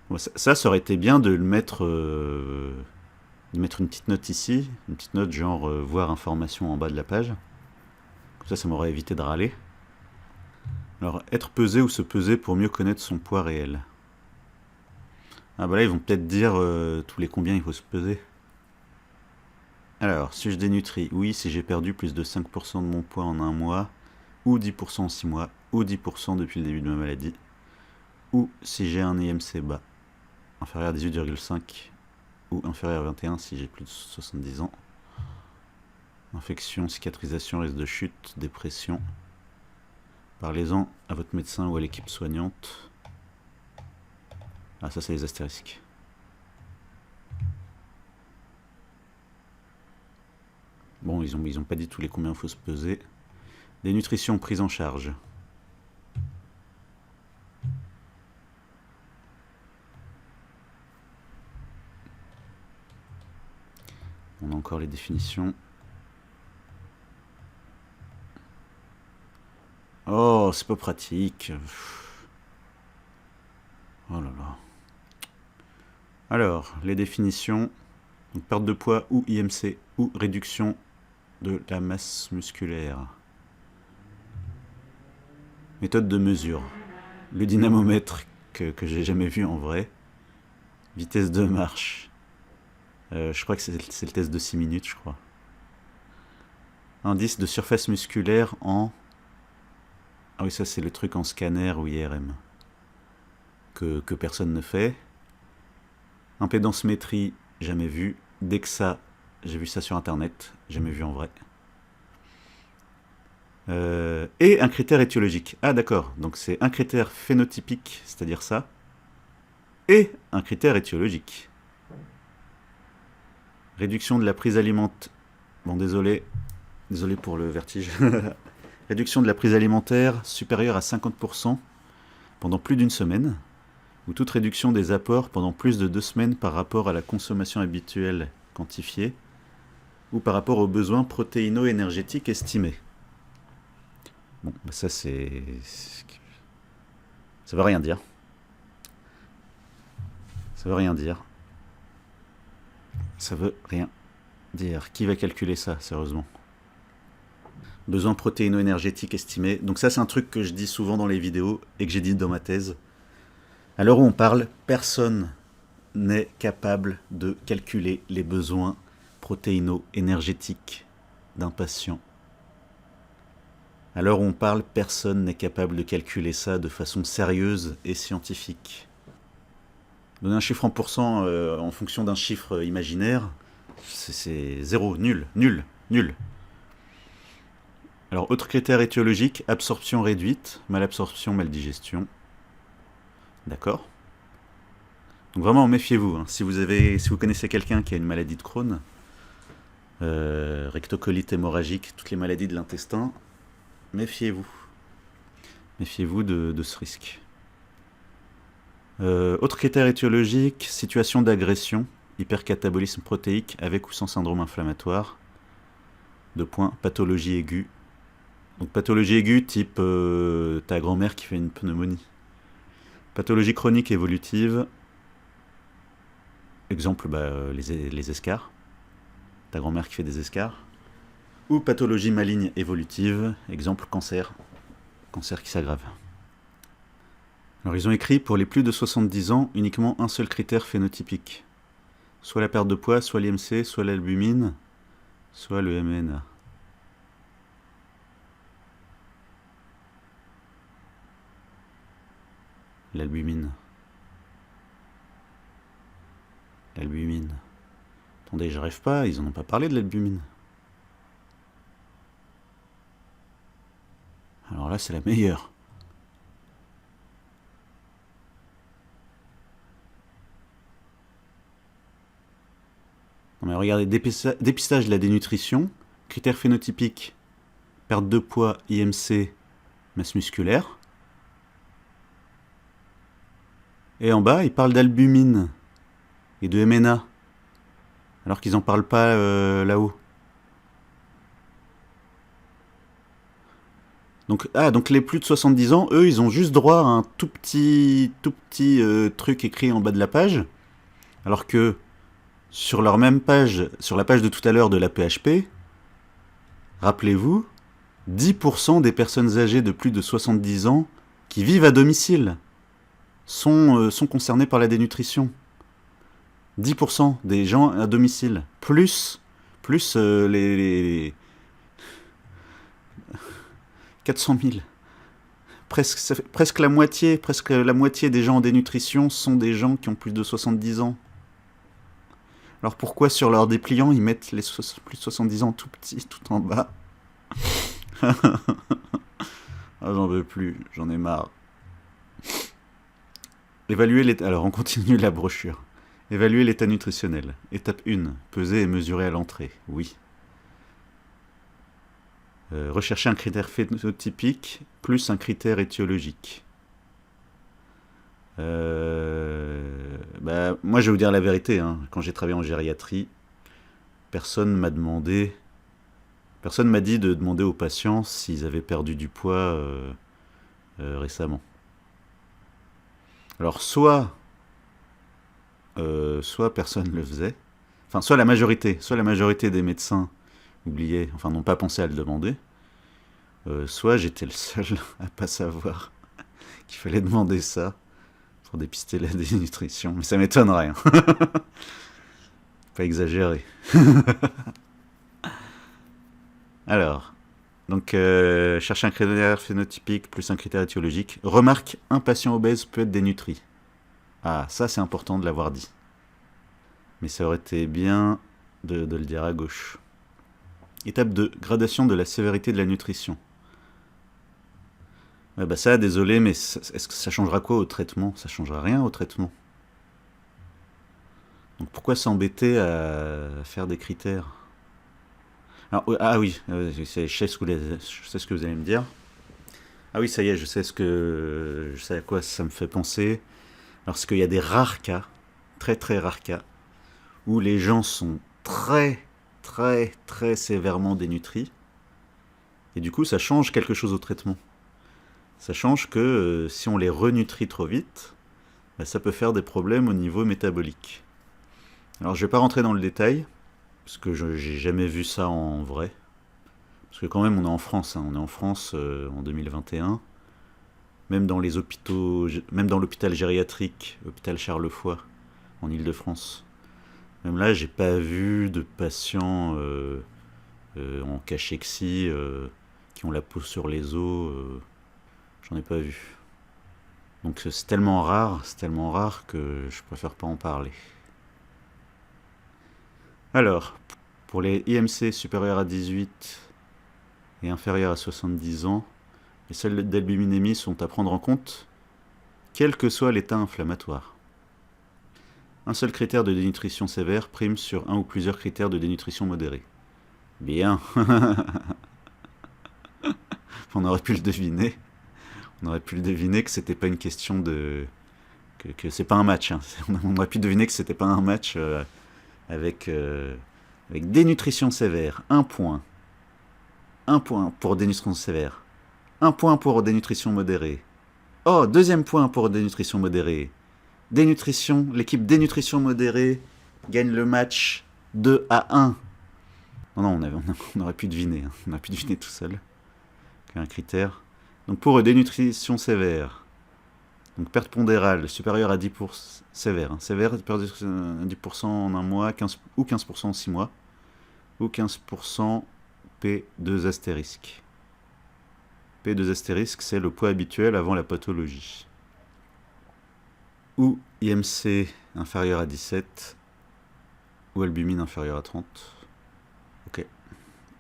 Bon, ça aurait été bien de mettre une petite note ici, une petite note genre voir information en bas de la page. Comme ça m'aurait évité de râler. Alors, être pesé ou se peser pour mieux connaître son poids réel. Ah bah là, ils vont peut-être dire tous les combien il faut se peser. Alors, suis-je dénutri? Oui, si j'ai perdu plus de 5% de mon poids en un mois, ou 10% en 6 mois, ou 10% depuis le début de ma maladie, ou si j'ai un IMC bas, inférieur à 18,5, ou inférieur à 21 si j'ai plus de 70 ans. Infection, cicatrisation, risque de chute, dépression. Parlez-en à votre médecin ou à l'équipe soignante. Ah, ça, c'est les astérisques. Bon, ils ont pas dit tous les combien il faut se peser. Dénutrition prise en charge. On a encore les définitions. Oh, c'est pas pratique. Oh là là. Alors, les définitions. Donc, perte de poids ou IMC ou réduction de la masse musculaire. Méthode de mesure. Le dynamomètre que j'ai jamais vu en vrai. Vitesse de marche. Je crois que c'est le test de 6 minutes, je crois. Indice de surface musculaire en... Ah oui, ça c'est le truc en scanner ou IRM. que personne ne fait. Impédance-métrie, jamais vu. DEXA, j'ai vu ça sur internet, jamais vu en vrai. Et un critère étiologique. Ah d'accord, donc c'est un critère phénotypique, c'est-à-dire ça, et un critère étiologique. Réduction de la prise alimentaire. Bon, désolé pour le vertige. Réduction de la prise alimentaire supérieure à 50% pendant plus d'une semaine, ou toute réduction des apports pendant plus de 2 semaines par rapport à la consommation habituelle quantifiée, ou par rapport aux besoins protéino-énergétiques estimés. Bon, ça c'est... Ça veut rien dire. Ça veut rien dire. Ça veut rien dire. Qui va calculer ça, sérieusement? Besoin protéino-énergétique estimé. Donc ça, c'est un truc que je dis souvent dans les vidéos et que j'ai dit dans ma thèse. À l'heure où on parle, personne n'est capable de calculer les besoins protéino-énergétiques d'un patient. À l'heure où on parle, personne n'est capable de calculer ça de façon sérieuse et scientifique. Donner un chiffre en pourcent en fonction d'un chiffre imaginaire, c'est zéro, nul. Alors, autre critère étiologique, absorption réduite, malabsorption, maldigestion. D'accord. Donc vraiment, méfiez-vous. Hein. Si vous connaissez quelqu'un qui a une maladie de Crohn, rectocolite hémorragique, toutes les maladies de l'intestin, méfiez-vous. Méfiez-vous de ce risque. Autre critère étiologique, situation d'agression, hypercatabolisme protéique avec ou sans syndrome inflammatoire. 2 points, pathologie aiguë. Donc pathologie aiguë type ta grand-mère qui fait une pneumonie. Pathologie chronique évolutive, exemple les escarres. Ta grand-mère qui fait des escarres. Ou pathologie maligne évolutive, exemple cancer. Cancer qui s'aggrave. Alors ils ont écrit pour les plus de 70 ans uniquement un seul critère phénotypique. Soit la perte de poids, soit l'IMC, soit l'albumine, soit le MNA. L'albumine. L'albumine. Attendez, j'arrive pas, ils en ont pas parlé de l'albumine. Alors là, c'est la meilleure. Non mais regardez, dépistage de la dénutrition, critères phénotypiques, perte de poids, IMC, masse musculaire. Et en bas, ils parlent d'albumine et de MNA, alors qu'ils n'en parlent pas là-haut. Donc les plus de 70 ans, eux, ils ont juste droit à un tout petit truc écrit en bas de la page, alors que sur leur même page, sur la page de tout à l'heure de la PHP, rappelez-vous, 10% des personnes âgées de plus de 70 ans qui vivent à domicile sont concernées par la dénutrition. 10% des gens à domicile, plus les 400 000. Presque la moitié des gens en dénutrition sont des gens qui ont plus de 70 ans. Alors pourquoi sur leur dépliant ils mettent les plus de 70 ans tout petits, tout en bas? Ah, j'en veux plus, j'en ai marre. Alors on continue la brochure. Évaluer l'état nutritionnel. Étape 1. Peser et mesurer à l'entrée. Oui. Rechercher un critère phénotypique plus un critère étiologique. Moi, je vais vous dire la vérité. Hein. Quand j'ai travaillé en gériatrie, personne m'a dit de demander aux patients s'ils avaient perdu du poids récemment. Alors, soit personne ne le faisait, enfin, soit la majorité des médecins oubliaient, enfin, n'ont pas pensé à le demander, soit j'étais le seul à pas savoir qu'il fallait demander ça pour dépister la dénutrition, mais ça m'étonnerait. Hein. Pas exagérer. Alors, donc, chercher un critère phénotypique plus un critère étiologique. Remarque, un patient obèse peut être dénutri. Ah, ça c'est important de l'avoir dit. Mais ça aurait été bien de le dire à gauche. Étape 2. Gradation de la sévérité de la nutrition. Ouais, bah ça, désolé, mais est-ce que ça changera quoi au traitement? Ça changera rien au traitement. Donc pourquoi s'embêter à faire des critères? Alors, ah oui, je sais ce que vous allez me dire. Ah oui, ça y est, je sais à quoi ça me fait penser. Parce qu'il y a des rares cas, très très rares cas, où les gens sont très très très sévèrement dénutris. Et du coup, ça change quelque chose au traitement. Ça change que si on les renutrit trop vite, bah, ça peut faire des problèmes au niveau métabolique. Alors je vais pas rentrer dans le détail, parce que j'ai jamais vu ça en vrai. Parce que quand même on est en France, hein, on est en France en 2021. Même dans les hôpitaux, même dans l'hôpital gériatrique, hôpital Charlefoix, en Île-de-France. Même là, j'ai pas vu de patients en cachexie qui ont la peau sur les os. J'en ai pas vu. Donc c'est tellement rare que je préfère pas en parler. Alors, pour les IMC supérieurs à 18 et inférieurs à 70 ans, les seuils d'albuminémie sont à prendre en compte, quel que soit l'état inflammatoire. Un seul critère de dénutrition sévère prime sur un ou plusieurs critères de dénutrition modérée. Bien. On aurait pu le deviner. On aurait pu le deviner que c'était pas une question de... que c'est pas un match. Hein. On aurait pu deviner que c'était pas un match avec dénutrition sévère. 1 point. 1 point pour dénutrition sévère. 1 point pour dénutrition modérée. Oh, deuxième point pour dénutrition modérée. L'équipe dénutrition modérée gagne le match 2-1. Non, on aurait pu deviner. Hein. On aurait pu deviner tout seul. Un critère. Donc pour dénutrition sévère, donc perte pondérale supérieure à 10%, sévère, hein, sévère, perte de 10% en un mois, 15% en 6 mois, ou 15% P2 astérisque. P2 astérisque, c'est le poids habituel avant la pathologie. Ou IMC inférieur à 17, ou albumine inférieure à 30. Ok.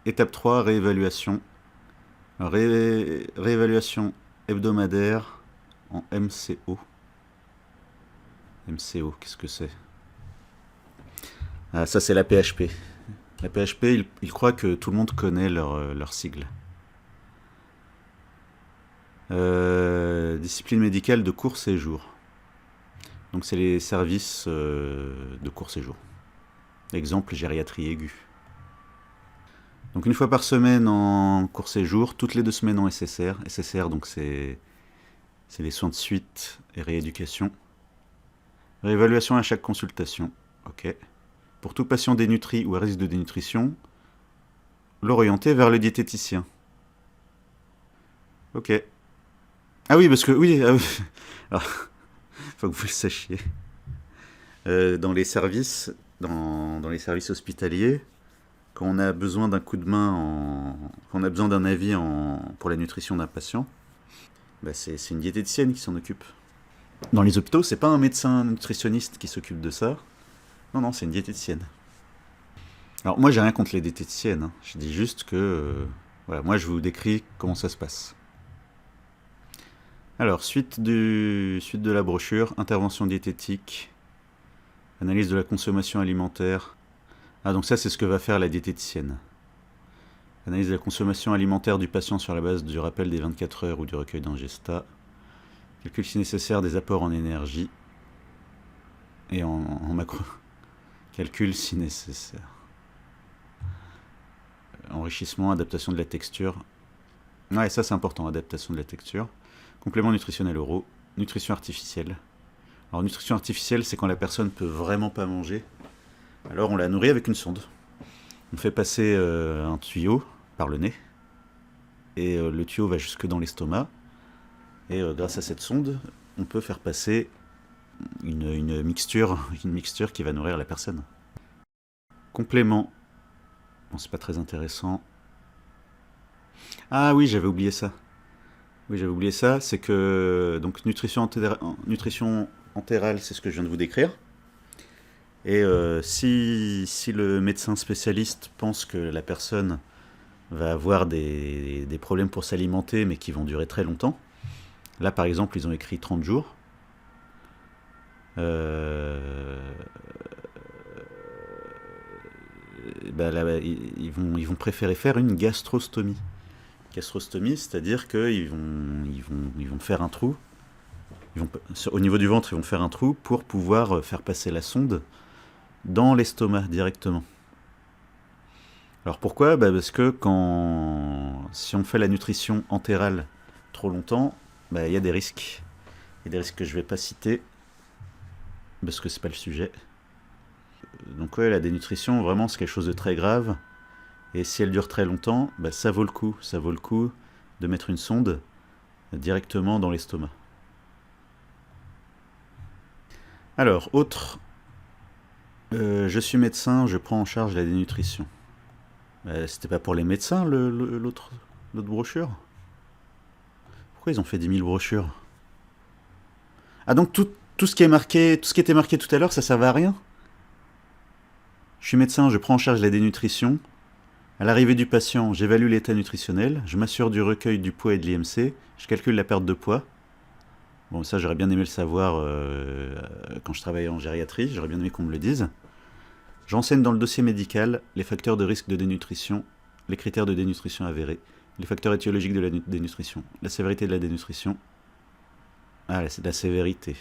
Étape 3, réévaluation. Réévaluation hebdomadaire en MCO. MCO, qu'est-ce que c'est? Ah, ça c'est la PHP. La PHP, ils croient que tout le monde connaît leur sigle. Discipline médicale de court séjour. Donc c'est les services de court séjour. Exemple, gériatrie aiguë. Donc une fois par semaine en court séjour, toutes les 2 semaines en SSR. SSR, donc c'est les soins de suite et rééducation. Réévaluation à chaque consultation. Ok. Pour tout patient dénutri ou à risque de dénutrition, l'orienter vers le diététicien. Ok. Ah oui, parce que... Oui, alors, faut que vous le sachiez. Dans les services hospitaliers, quand on a besoin d'un coup de main, quand on a besoin d'un avis pour la nutrition d'un patient, bah c'est une diététicienne qui s'en occupe. Dans les hôpitaux, c'est pas un médecin nutritionniste qui s'occupe de ça. Non, c'est une diététicienne. Alors moi, j'ai rien contre les diététiciennes. Hein. Je dis juste que... voilà, moi, je vous décris comment ça se passe. Alors, suite de la brochure, intervention diététique, analyse de la consommation alimentaire. Ah, donc ça, c'est ce que va faire la diététicienne. Analyse de la consommation alimentaire du patient sur la base du rappel des 24 heures ou du recueil d'Ingesta. Calcul si nécessaire des apports en énergie. Et en macro. Calcul si nécessaire. Enrichissement, adaptation de la texture. Ouais, ça c'est important, adaptation de la texture. Complément nutritionnel oraux. Nutrition artificielle. Alors nutrition artificielle, c'est quand la personne peut vraiment pas manger. Alors on la nourrit avec une sonde. On fait passer un tuyau par le nez. Et le tuyau va jusque dans l'estomac. Et grâce à cette sonde, on peut faire passer une mixture qui va nourrir la personne. Complément. Bon, c'est pas très intéressant. Ah oui, j'avais oublié ça. C'est que donc nutrition entérale, c'est ce que je viens de vous décrire. Et si le médecin spécialiste pense que la personne va avoir des problèmes pour s'alimenter, mais qui vont durer très longtemps, là par exemple ils ont écrit 30 jours, là, ils vont préférer faire une gastrostomie. Gastrostomie, c'est-à-dire qu'ils vont faire un trou. Au niveau du ventre, ils vont faire un trou pour pouvoir faire passer la sonde dans l'estomac directement. Alors pourquoi ? Parce que si on fait la nutrition entérale trop longtemps, il y a des risques. Il y a des risques que je ne vais pas citer, parce que c'est pas le sujet. Donc ouais, la dénutrition, vraiment, c'est quelque chose de très grave. Et si elle dure très longtemps, ça vaut le coup. Ça vaut le coup de mettre une sonde directement dans l'estomac. Alors, autre... je suis médecin, je prends en charge la dénutrition. C'était pas pour les médecins, l'autre brochure ? Pourquoi ils ont fait 10 000 brochures ? Ah, donc tout ce qui était marqué tout à l'heure, ça servait à rien ? Je suis médecin, je prends en charge la dénutrition. À l'arrivée du patient, j'évalue l'état nutritionnel, je m'assure du recueil du poids et de l'IMC, je calcule la perte de poids. Bon, ça, j'aurais bien aimé le savoir quand je travaillais en gériatrie, j'aurais bien aimé qu'on me le dise. J'enseigne dans le dossier médical les facteurs de risque de dénutrition, les critères de dénutrition avérés, les facteurs étiologiques de la dénutrition, la sévérité de la dénutrition. Ah, c'est de la sévérité.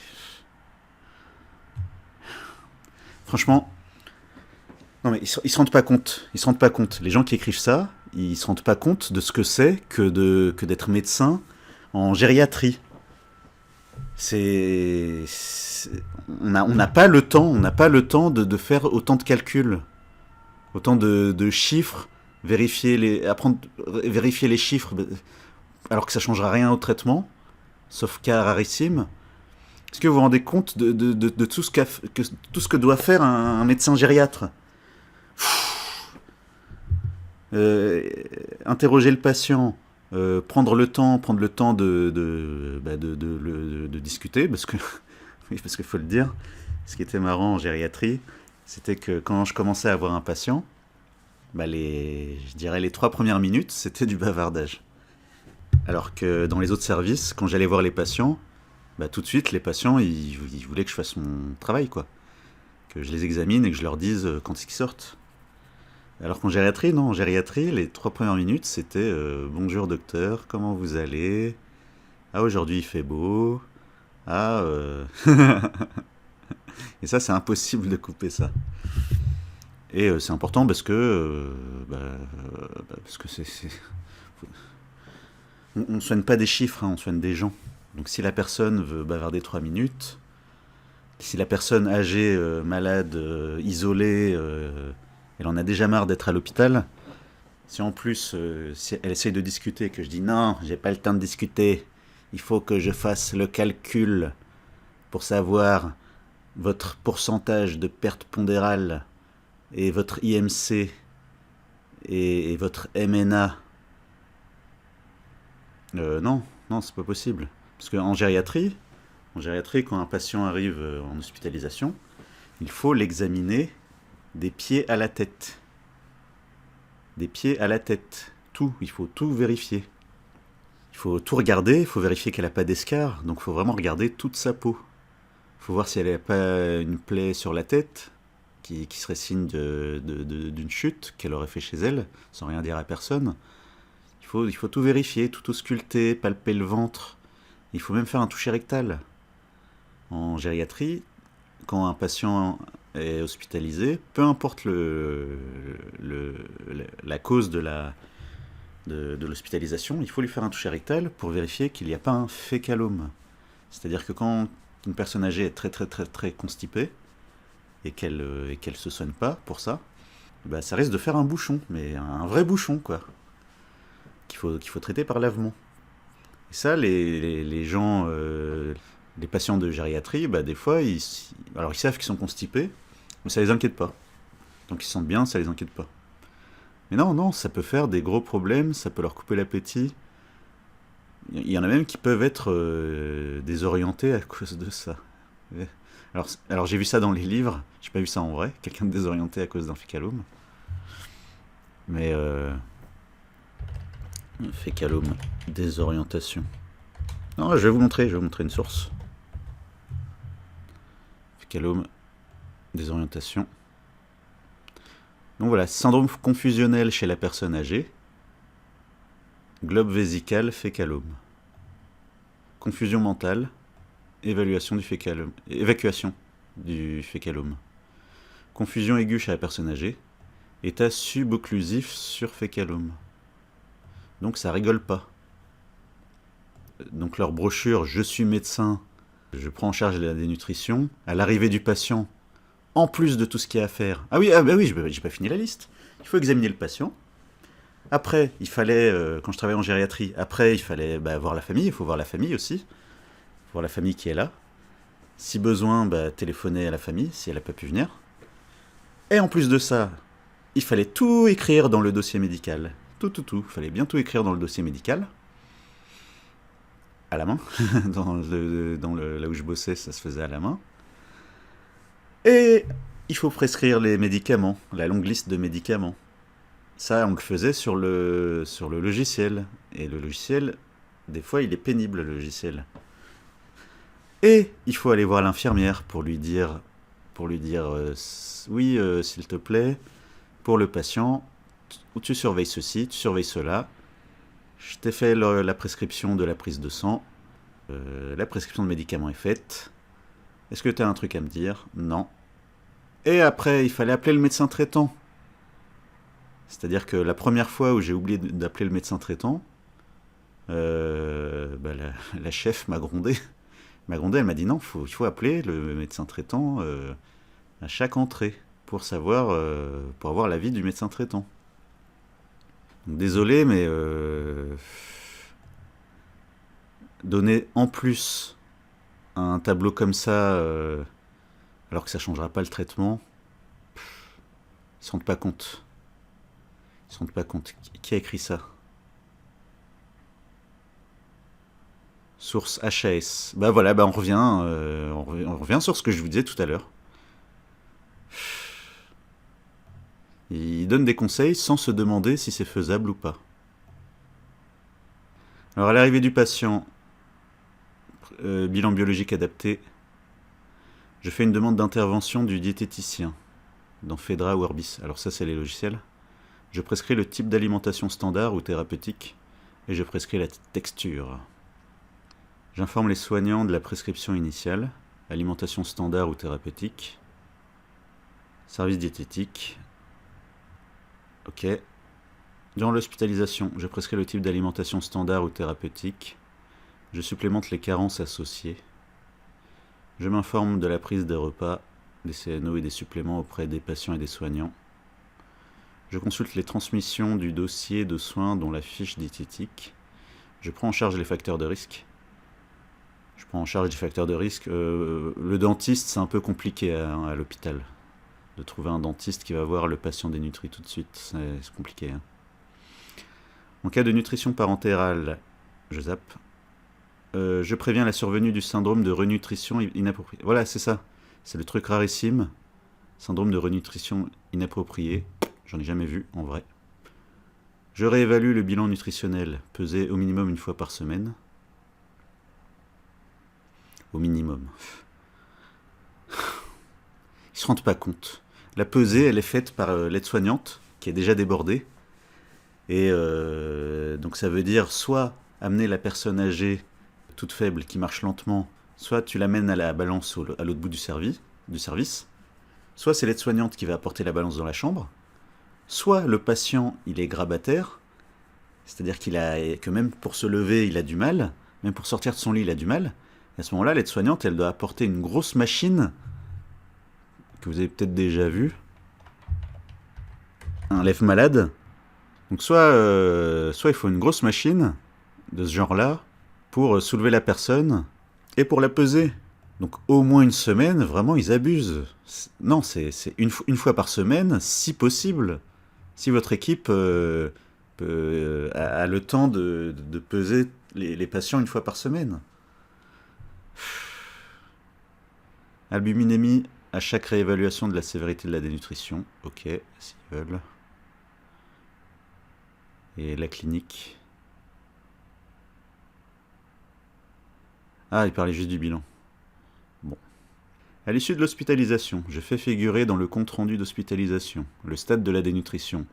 Franchement, non mais ils se rendent pas compte. Ils se rendent pas compte. Les gens qui écrivent ça, ils se rendent pas compte de ce que c'est que d'être médecin en gériatrie. On n'a pas le temps. On n'a pas le temps de faire autant de calculs, autant de chiffres, vérifier les chiffres, alors que ça changera rien au traitement, sauf cas rarissime. Est-ce que vous vous rendez compte de tout ce que doit faire un médecin gériatre ? Interroger le patient, prendre le temps de discuter, parce que oui, parce qu'il faut le dire, ce qui était marrant en gériatrie, c'était que quand je commençais à voir un patient, je dirais les 3 premières minutes, c'était du bavardage. Alors que dans les autres services, quand j'allais voir les patients, tout de suite, les patients, ils voulaient que je fasse mon travail, quoi. Que je les examine et que je leur dise quand est-ce qu'ils sortent. Alors qu'en gériatrie, non, en gériatrie, les 3 premières minutes, c'était bonjour docteur, comment vous allez ? Ah, aujourd'hui il fait beau. Ah, Et ça, c'est impossible de couper ça. Et c'est important parce que on ne soigne pas des chiffres, hein, on soigne des gens. Donc si la personne veut bavarder 3 minutes, si la personne âgée, malade, isolée, elle en a déjà marre d'être à l'hôpital, si en plus si elle essaye de discuter et que je dis non, j'ai pas le temps de discuter, il faut que je fasse le calcul pour savoir votre pourcentage de perte pondérale et votre IMC et votre MNA. Non, c'est pas possible. Parce qu'en gériatrie, quand un patient arrive en hospitalisation, il faut l'examiner des pieds à la tête. Des pieds à la tête. Tout, il faut tout vérifier. Il faut tout regarder, il faut vérifier qu'elle n'a pas d'escarre, donc il faut vraiment regarder toute sa peau. Il faut voir si elle n'a pas une plaie sur la tête, qui serait signe d'une chute qu'elle aurait fait chez elle, sans rien dire à personne. Il faut tout vérifier, tout ausculter, palper le ventre. Il faut même faire un toucher rectal. En gériatrie, quand un patient est hospitalisé, peu importe la cause de l'hospitalisation, il faut lui faire un toucher rectal pour vérifier qu'il n'y a pas un fécalome. C'est-à-dire que quand une personne âgée est très très très très constipée et qu'elle se soigne pas pour ça, ça risque de faire un bouchon, mais un vrai bouchon, quoi, qu'il faut traiter par lavement. Et ça, les gens, les patients de gériatrie, des fois, ils savent qu'ils sont constipés, mais ça les inquiète pas. Donc ils se sentent bien, ça les inquiète pas. Mais non, ça peut faire des gros problèmes, ça peut leur couper l'appétit. Il y en a même qui peuvent être désorientés à cause de ça. Alors j'ai vu ça dans les livres, j'ai pas vu ça en vrai, quelqu'un de désorienté à cause d'un fécalome. Mais fécalome, désorientation. Non, je vais vous montrer une source. Fécalome, désorientation. Donc voilà, syndrome confusionnel chez la personne âgée. Globe vésical, fécalome. Confusion mentale, évacuation du fécalome. Confusion aiguë chez la personne âgée. État subocclusif sur fécalome. Donc ça rigole pas. Donc leur brochure « Je suis médecin, je prends en charge la dénutrition », à l'arrivée du patient, en plus de tout ce qu'il y a à faire. Ah oui, j'ai pas fini la liste. Il faut examiner le patient. Après, il fallait, quand je travaillais en gériatrie, après il fallait voir la famille, il faut voir la famille aussi. Voir la famille qui est là. Si besoin, téléphoner à la famille, si elle n'a pas pu venir. Et en plus de ça, il fallait tout écrire dans le dossier médical. Tout. Il fallait bien tout écrire dans le dossier médical. À la main. Là où je bossais, ça se faisait à la main. Et il faut prescrire les médicaments, la longue liste de médicaments. Ça, on le faisait sur le logiciel. Et le logiciel, des fois, il est pénible, le logiciel. Et il faut aller voir l'infirmière pour lui dire oui, s'il te plaît, pour le patient, tu surveilles ceci, tu surveilles cela. Je t'ai fait la prescription de la prise de sang. La prescription de médicaments est faite. Est-ce que tu as un truc à me dire? Non. Et après, il fallait appeler le médecin traitant. C'est-à-dire que la première fois où j'ai oublié d'appeler le médecin traitant, la chef m'a grondé. Elle m'a dit non, il faut appeler le médecin traitant à chaque entrée pour avoir l'avis du médecin traitant. Donc, désolé, mais donner en plus un tableau comme ça, alors que ça ne changera pas le traitement, ils ne se rendent pas compte. Qui a écrit ça? Source HAS. Voilà, on revient sur ce que je vous disais tout à l'heure. Il donne des conseils sans se demander si c'est faisable ou pas. Alors à l'arrivée du patient, bilan biologique adapté, je fais une demande d'intervention du diététicien dans Phedra ou Orbis. Alors ça, c'est les logiciels. Je prescris le type d'alimentation standard ou thérapeutique et je prescris la texture. J'informe les soignants de la prescription initiale, alimentation standard ou thérapeutique, service diététique. Ok. Durant l'hospitalisation, je prescris le type d'alimentation standard ou thérapeutique. Je supplémente les carences associées. Je m'informe de la prise des repas, des CNO et des suppléments auprès des patients et des soignants. Je consulte les transmissions du dossier de soins dont la fiche diététique. Je prends en charge les facteurs de risque. Le dentiste, c'est un peu compliqué à l'hôpital. De trouver un dentiste qui va voir le patient dénutri tout de suite, c'est compliqué. En cas de nutrition parentérale, je zappe. Je préviens la survenue du syndrome de renutrition inappropriée. Voilà, c'est ça. C'est le truc rarissime. Syndrome de renutrition inappropriée. J'en ai jamais vu, en vrai. Je réévalue le bilan nutritionnel, pesé au minimum une fois par semaine. Au minimum. Ils se rendent pas compte. La pesée, elle est faite par l'aide-soignante, qui est déjà débordée. Et donc ça veut dire soit amener la personne âgée, toute faible, qui marche lentement, soit tu l'amènes à la balance à l'autre bout du service. Soit c'est l'aide-soignante qui va apporter la balance dans la chambre. Soit le patient, il est grabataire, c'est-à-dire que même pour se lever, il a du mal, même pour sortir de son lit, il a du mal. Et à ce moment-là, l'aide-soignante, elle doit apporter une grosse machine que vous avez peut-être déjà vu, un lève-malade. Donc soit il faut une grosse machine de ce genre-là pour soulever la personne et pour la peser. Donc au moins une semaine, vraiment, ils abusent. Non, c'est une fois par semaine, si possible. Si votre équipe a le temps de peser les patients une fois par semaine. Albuminémie à chaque réévaluation de la sévérité de la dénutrition. Ok, s'ils veulent. Et la clinique. Ah, il parlait juste du bilan. Bon. À l'issue de l'hospitalisation, je fais figurer dans le compte-rendu d'hospitalisation le stade de la dénutrition.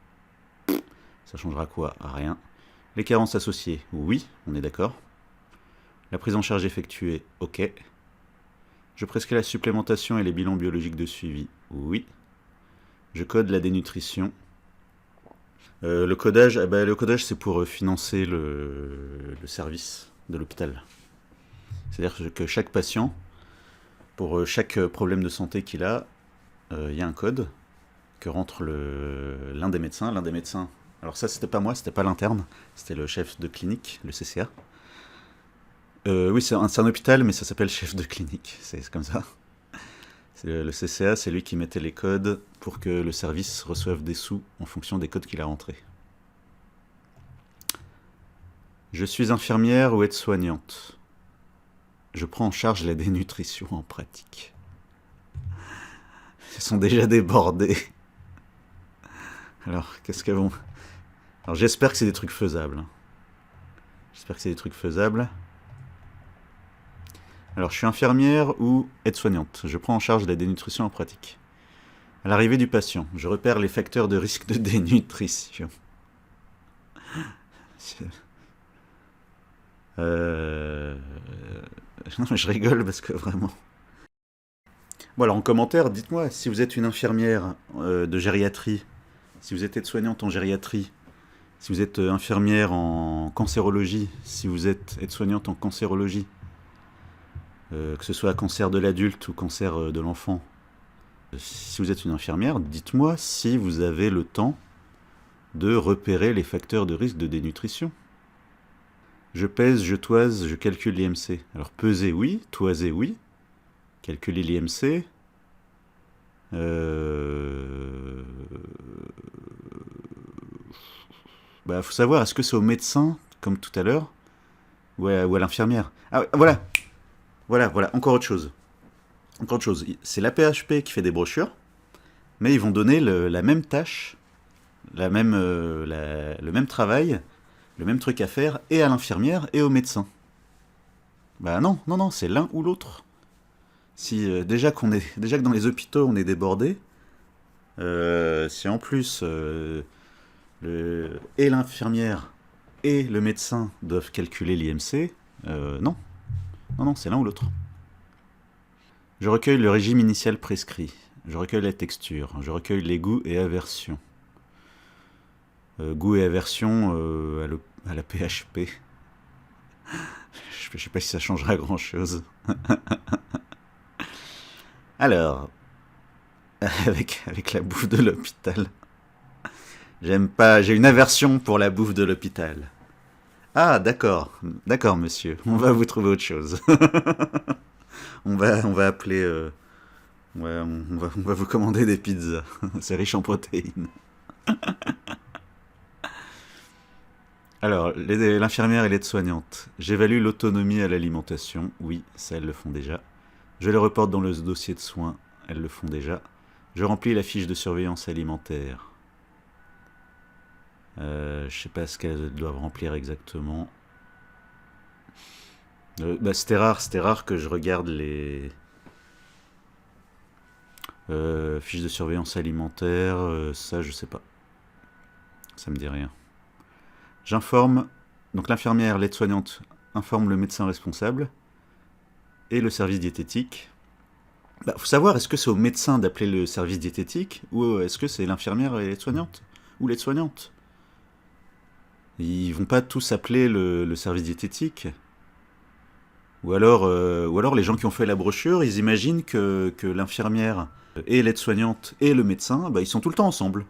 Ça changera quoi? Rien. Les carences associées, oui, on est d'accord. La prise en charge effectuée, ok. Je prescris la supplémentation et les bilans biologiques de suivi, oui. Je code la dénutrition. Le codage, le codage c'est pour financer le service de l'hôpital. C'est-à-dire que chaque patient, pour chaque problème de santé qu'il a, il y a un code que rentre l'un des médecins. L'un des médecins, alors ça c'était pas moi, c'était pas l'interne, c'était le chef de clinique, le CCA. Oui, c'est un hôpital, mais ça s'appelle chef de clinique, c'est comme ça. Le CCA, c'est lui qui mettait les codes pour que le service reçoive des sous en fonction des codes qu'il a rentrés. Je suis infirmière ou aide-soignante. Je prends en charge la dénutrition en pratique. Ils sont déjà débordés. Alors, qu'est-ce qu'elles vont... Alors, j'espère que c'est des trucs faisables. J'espère que c'est des trucs faisables. Alors, je suis infirmière ou aide-soignante. Je prends en charge la dénutrition en pratique. À l'arrivée du patient, je repère les facteurs de risque de dénutrition. Non, mais je rigole parce que vraiment... Bon, alors en commentaire, dites-moi si vous êtes une infirmière de gériatrie, si vous êtes aide-soignante en gériatrie, si vous êtes infirmière en cancérologie, si vous êtes aide-soignante en cancérologie, que ce soit cancer de l'adulte ou cancer de l'enfant. Si vous êtes une infirmière, dites-moi si vous avez le temps de repérer les facteurs de risque de dénutrition. Je pèse, je toise, je calcule l'IMC. Alors peser, oui. Toiser, oui. Calculer l'IMC. Faut savoir, est-ce que c'est au médecin, comme tout à l'heure, ou à l'infirmière? Ah, voilà. Voilà, encore autre chose. Encore autre chose. C'est la PHP qui fait des brochures, mais ils vont donner la même tâche, le même travail, le même truc à faire, et à l'infirmière et au médecin. Bah non, c'est l'un ou l'autre. Si déjà que dans les hôpitaux on est débordé, si en plus et l'infirmière et le médecin doivent calculer l'IMC, non, c'est l'un ou l'autre. Je recueille le régime initial prescrit. Je recueille la texture. Je recueille les goûts et aversions. Goût et aversion à la PHP. Je sais pas si ça changera grand chose. Alors, avec la bouffe de l'hôpital. J'aime pas, j'ai une aversion pour la bouffe de l'hôpital. Ah, d'accord, monsieur. On va vous trouver autre chose. on va appeler... on va vous commander des pizzas. C'est riche en protéines. Alors, l'infirmière et l'aide-soignante. J'évalue l'autonomie à l'alimentation. Oui, ça, elles le font déjà. Je les reporte dans le dossier de soins. Elles le font déjà. Je remplis la fiche de surveillance alimentaire. Je sais pas ce qu'elles doivent remplir exactement. C'était rare que je regarde les fiches de surveillance alimentaire. Ça, je sais pas. Ça me dit rien. J'informe, donc l'infirmière, l'aide-soignante informe le médecin responsable et le service diététique. Faut savoir, est-ce que c'est au médecin d'appeler le service diététique ou est-ce que c'est l'infirmière et l'aide-soignante ou l'aide-soignante? Ils vont pas tous appeler le service diététique. Ou alors les gens qui ont fait la brochure, ils imaginent que l'infirmière et l'aide-soignante et le médecin, ils sont tout le temps ensemble.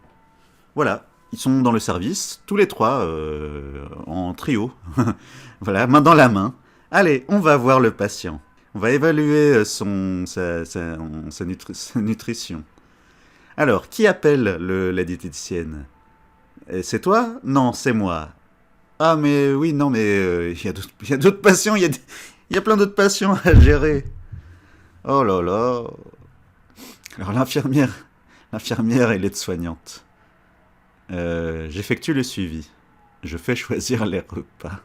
Voilà. Ils sont dans le service, tous les trois, en trio. Voilà, main dans la main. Allez, on va voir le patient. On va évaluer sa nutrition. Alors, qui appelle la diététicienne? C'est toi? Non, c'est moi. Ah, mais oui, non, mais il y a d'autres patients, il y a plein d'autres patients à gérer. Oh là là. Alors l'infirmière et l'aide-soignante. J'effectue le suivi. Je fais choisir les repas.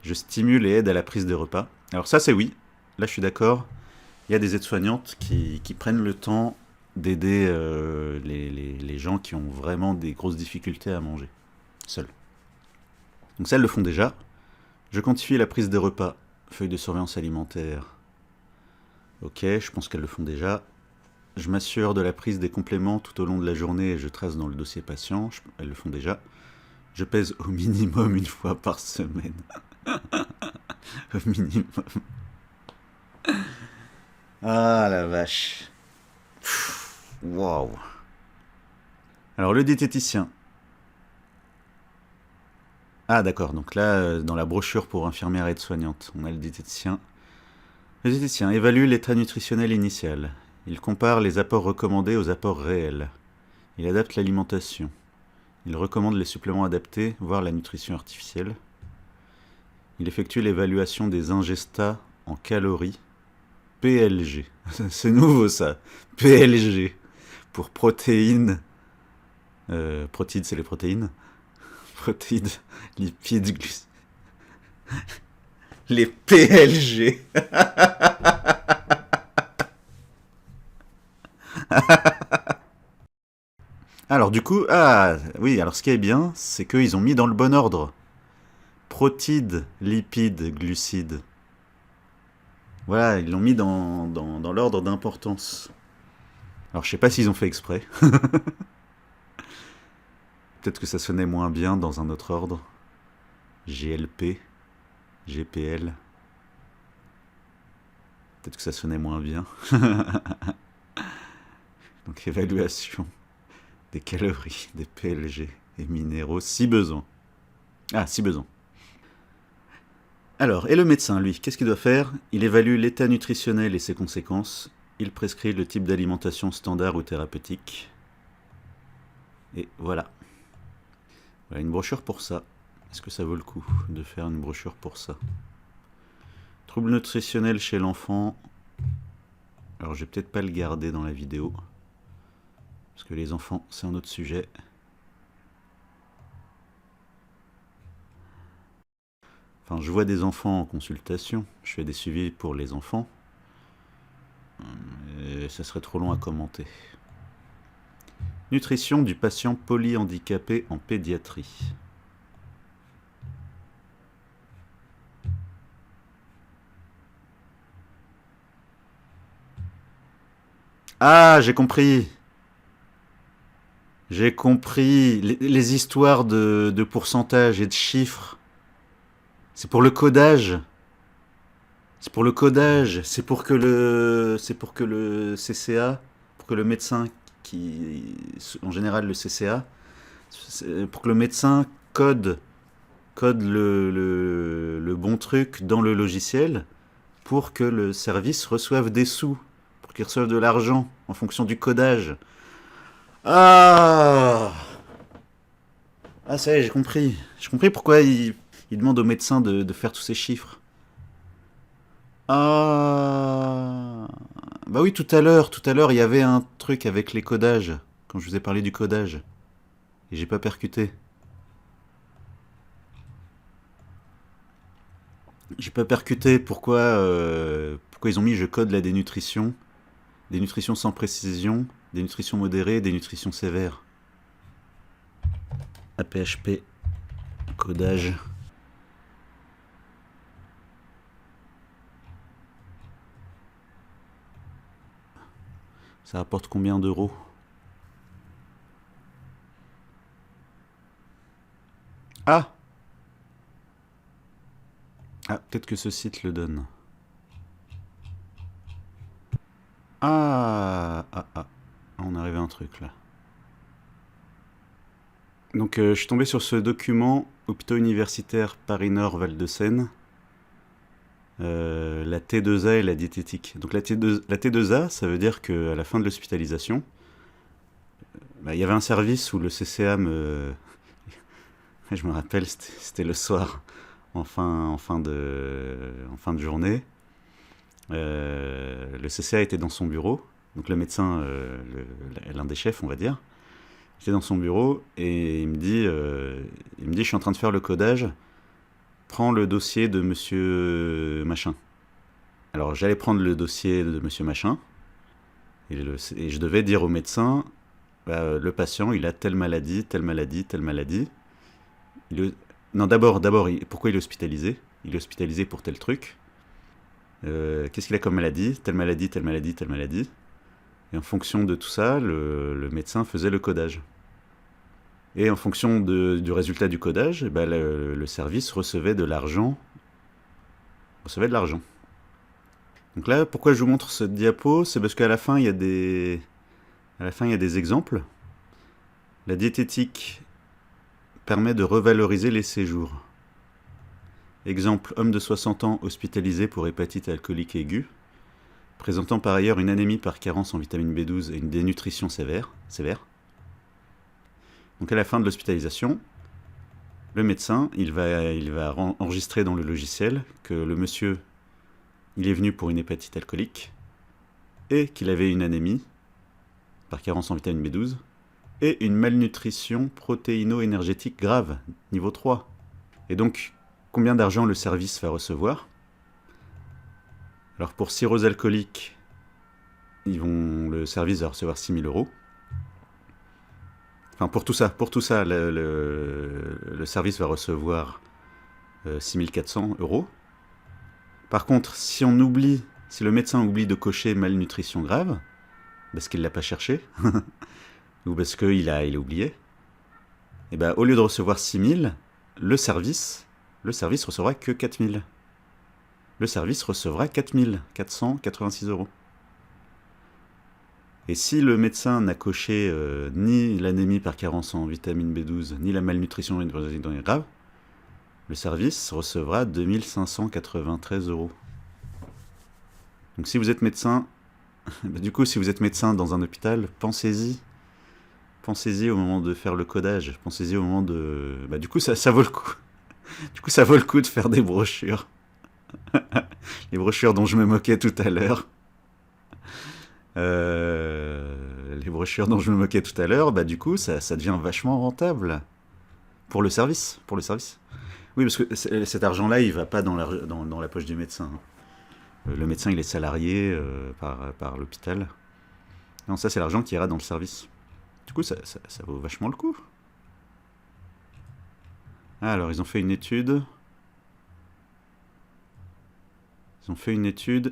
Je stimule et aide à la prise de repas. Alors ça c'est oui. Là je suis d'accord. Il y a des aides-soignantes qui prennent le temps d'aider les gens qui ont vraiment des grosses difficultés à manger. Seuls. Donc ça elles le font déjà. Je quantifie la prise de repas. Feuille de surveillance alimentaire. Ok, je pense qu'elles le font déjà. Je m'assure de la prise des compléments tout au long de la journée et je trace dans le dossier patient. Elles le font déjà. Je pèse au minimum une fois par semaine. Au minimum. Ah la vache. Waouh. Alors le diététicien. Ah d'accord, donc là, dans la brochure pour infirmière et aide-soignante, on a le diététicien. Le diététicien évalue l'état nutritionnel initial. Il compare les apports recommandés aux apports réels. Il adapte l'alimentation. Il recommande les suppléments adaptés, voire la nutrition artificielle. Il effectue l'évaluation des ingestats en calories. PLG. C'est nouveau ça. PLG. Pour protéines. Protéines, c'est les protéines. Protéines, lipides, glucides. Les PLG. Alors du coup, ah oui, alors ce qui est bien, c'est qu'ils ont mis dans le bon ordre. Protides, lipides, glucides. Voilà, ils l'ont mis dans l'ordre d'importance. Alors je sais pas s'ils ont fait exprès. Peut-être que ça sonnait moins bien dans un autre ordre. GLP, GPL. Peut-être que ça sonnait moins bien. Donc évaluation des calories, des PLG et minéraux, si besoin. Ah, si besoin. Alors, et le médecin, lui, qu'est-ce qu'il doit faire? Il évalue l'état nutritionnel et ses conséquences. Il prescrit le type d'alimentation standard ou thérapeutique. Et voilà. Voilà une brochure pour ça. Est-ce que ça vaut le coup de faire une brochure pour ça? Troubles nutritionnels chez l'enfant. Alors, je vais peut-être pas le garder dans la vidéo. Parce que les enfants, c'est un autre sujet. Enfin, je vois des enfants en consultation. Je fais des suivis pour les enfants. Et ça serait trop long à commenter. Nutrition du patient polyhandicapé en pédiatrie. Ah, j'ai compris. J'ai compris. Les histoires de pourcentage et de chiffres. C'est pour le codage. C'est pour le codage. C'est pour que le CCA, pour que le médecin en général le CCA, pour que le médecin code le bon truc dans le logiciel pour que le service reçoive des sous, pour qu'il reçoive de l'argent en fonction du codage. Ah, ah ça y est, j'ai compris. J'ai compris pourquoi il demande au médecin de faire tous ces chiffres. Ah, bah oui, tout à l'heure, il y avait un truc avec les codages, quand je vous ai parlé du codage, et j'ai pas percuté. J'ai pas percuté pourquoi ils ont mis je code la dénutrition, des nutritions sans précision, des nutritions modérées, des nutritions sévères. APHP, codage. Ça rapporte combien d'euros? Ah! Ah, peut-être que ce site le donne. Ah, on arrive à un truc là. Donc je suis tombé sur ce document, hôpitaux universitaires Paris-Nord Val-de-Seine, la T2A et la diététique. Donc la T2A, ça veut dire qu'à la fin de l'hospitalisation, bah, il y avait un service où le CCA me... Je me rappelle, c'était le soir, en fin de journée. Le CCA était dans son bureau, donc le médecin, l'un des chefs, on va dire, était dans son bureau et il me dit, je suis en train de faire le codage, prends le dossier de monsieur machin. Alors j'allais prendre le dossier de monsieur machin et je devais dire au médecin, le patient, il a telle maladie, telle maladie, telle maladie. Non, d'abord, pourquoi il est hospitalisé? Il est hospitalisé pour tel truc. Qu'est-ce qu'il a comme maladie? Telle maladie, telle maladie, telle maladie. Et en fonction de tout ça, le médecin faisait le codage. Et en fonction du résultat du codage, le service recevait de l'argent. Donc là, pourquoi je vous montre ce diapo? C'est parce qu'à la fin, il y a des exemples. La diététique permet de revaloriser les séjours. Exemple, homme de 60 ans hospitalisé pour hépatite alcoolique aiguë, présentant par ailleurs une anémie par carence en vitamine B12 et une dénutrition sévère. Donc à la fin de l'hospitalisation, le médecin, il va enregistrer dans le logiciel que le monsieur, il est venu pour une hépatite alcoolique et qu'il avait une anémie par carence en vitamine B12 et une malnutrition protéino-énergétique grave, niveau 3. Et donc, combien d'argent le service va recevoir? Alors pour cirrhose alcoolique, le service va recevoir 6 000 €. Enfin, pour tout ça, le service va recevoir 6 400 €. Par contre, si le médecin oublie de cocher malnutrition grave, parce qu'il ne l'a pas cherché, ou parce qu'il a oublié, et au lieu de recevoir 6 000, le service recevra que 4 000. Le service recevra 4 486 €. Et si le médecin n'a coché ni l'anémie par carence en vitamine B12, ni la malnutrition grave, le service recevra 2 593 €. Donc si vous êtes médecin, si vous êtes médecin dans un hôpital, pensez-y. Pensez-y au moment de faire le codage. Pensez-y au moment de... du coup, ça vaut le coup. Du coup, ça vaut le coup de faire des brochures. Les brochures dont je me moquais tout à l'heure. Du coup, ça devient vachement rentable. Pour le service. Oui, parce que cet argent-là, il va pas dans la poche du médecin. Le médecin, il est salarié par l'hôpital. Non, ça, c'est l'argent qui ira dans le service. Du coup, ça vaut vachement le coup. Alors, ils ont fait une étude.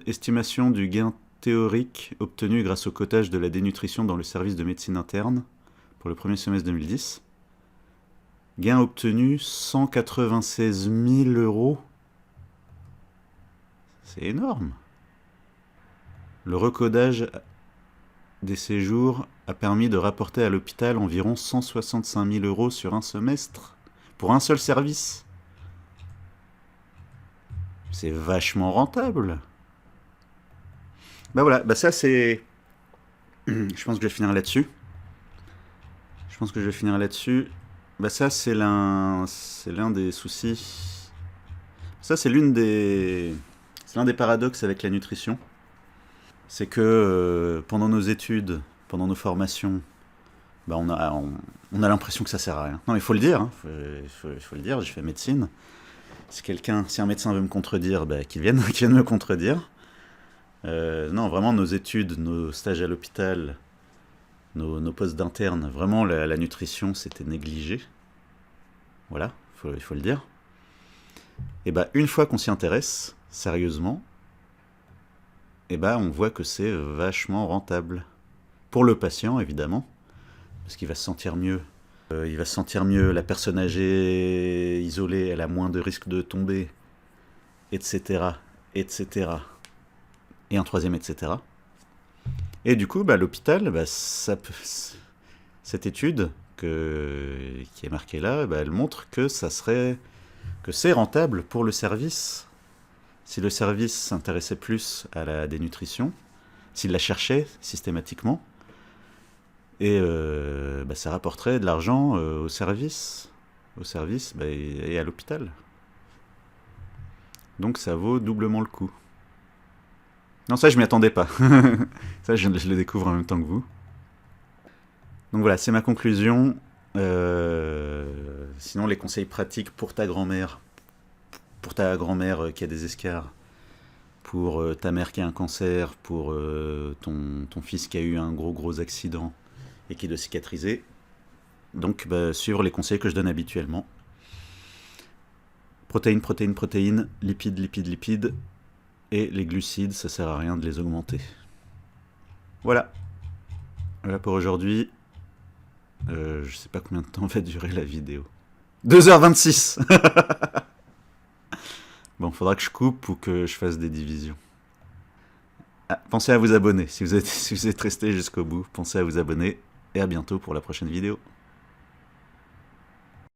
Estimation du gain théorique obtenu grâce au cotage de la dénutrition dans le service de médecine interne pour le premier semestre 2010. Gain obtenu 196 000 €. C'est énorme. Le recodage des séjours a permis de rapporter à l'hôpital environ 165 000 € sur un semestre pour un seul service. C'est vachement rentable. Voilà, ça c'est... Je pense que je vais finir là-dessus. Ça c'est l'un des soucis. Ça c'est l'un des paradoxes avec la nutrition. C'est que pendant nos études, pendant nos formations, on a l'impression que ça sert à rien. Non, il faut le dire, hein. Faut le dire, j'ai fait médecine. Si un médecin veut me contredire, qu'il vienne me contredire. Non, vraiment, nos études, nos stages à l'hôpital, nos postes d'interne, vraiment, la nutrition, c'était négligé. Voilà, il faut le dire. Et une fois qu'on s'y intéresse, sérieusement, on voit que c'est vachement rentable. Pour le patient, évidemment, parce qu'il va se sentir mieux. La personne âgée, isolée, elle a moins de risques de tomber, etc., etc., et un troisième, etc. Et du coup, l'hôpital, cette étude qui est marquée là, elle montre que c'est rentable pour le service. Si le service s'intéressait plus à la dénutrition, s'il la cherchait systématiquement, et ça rapporterait de l'argent au service et à l'hôpital. Donc ça vaut doublement le coup. Non, ça, je m'y attendais pas. Ça, je le découvre en même temps que vous. Donc voilà, c'est ma conclusion. Sinon, les conseils pratiques pour ta grand-mère qui a des escarres, pour ta mère qui a un cancer, pour ton fils qui a eu un gros accident et qui doit cicatriser. Donc, suivre les conseils que je donne habituellement. Protéines, lipides. Et les glucides, ça sert à rien de les augmenter. Voilà. Voilà pour aujourd'hui. Je sais pas combien de temps va durer la vidéo. 2h26. Bon, faudra que je coupe ou que je fasse des divisions. Ah, pensez à vous abonner. Si vous êtes resté jusqu'au bout, pensez à vous abonner. Et à bientôt pour la prochaine vidéo.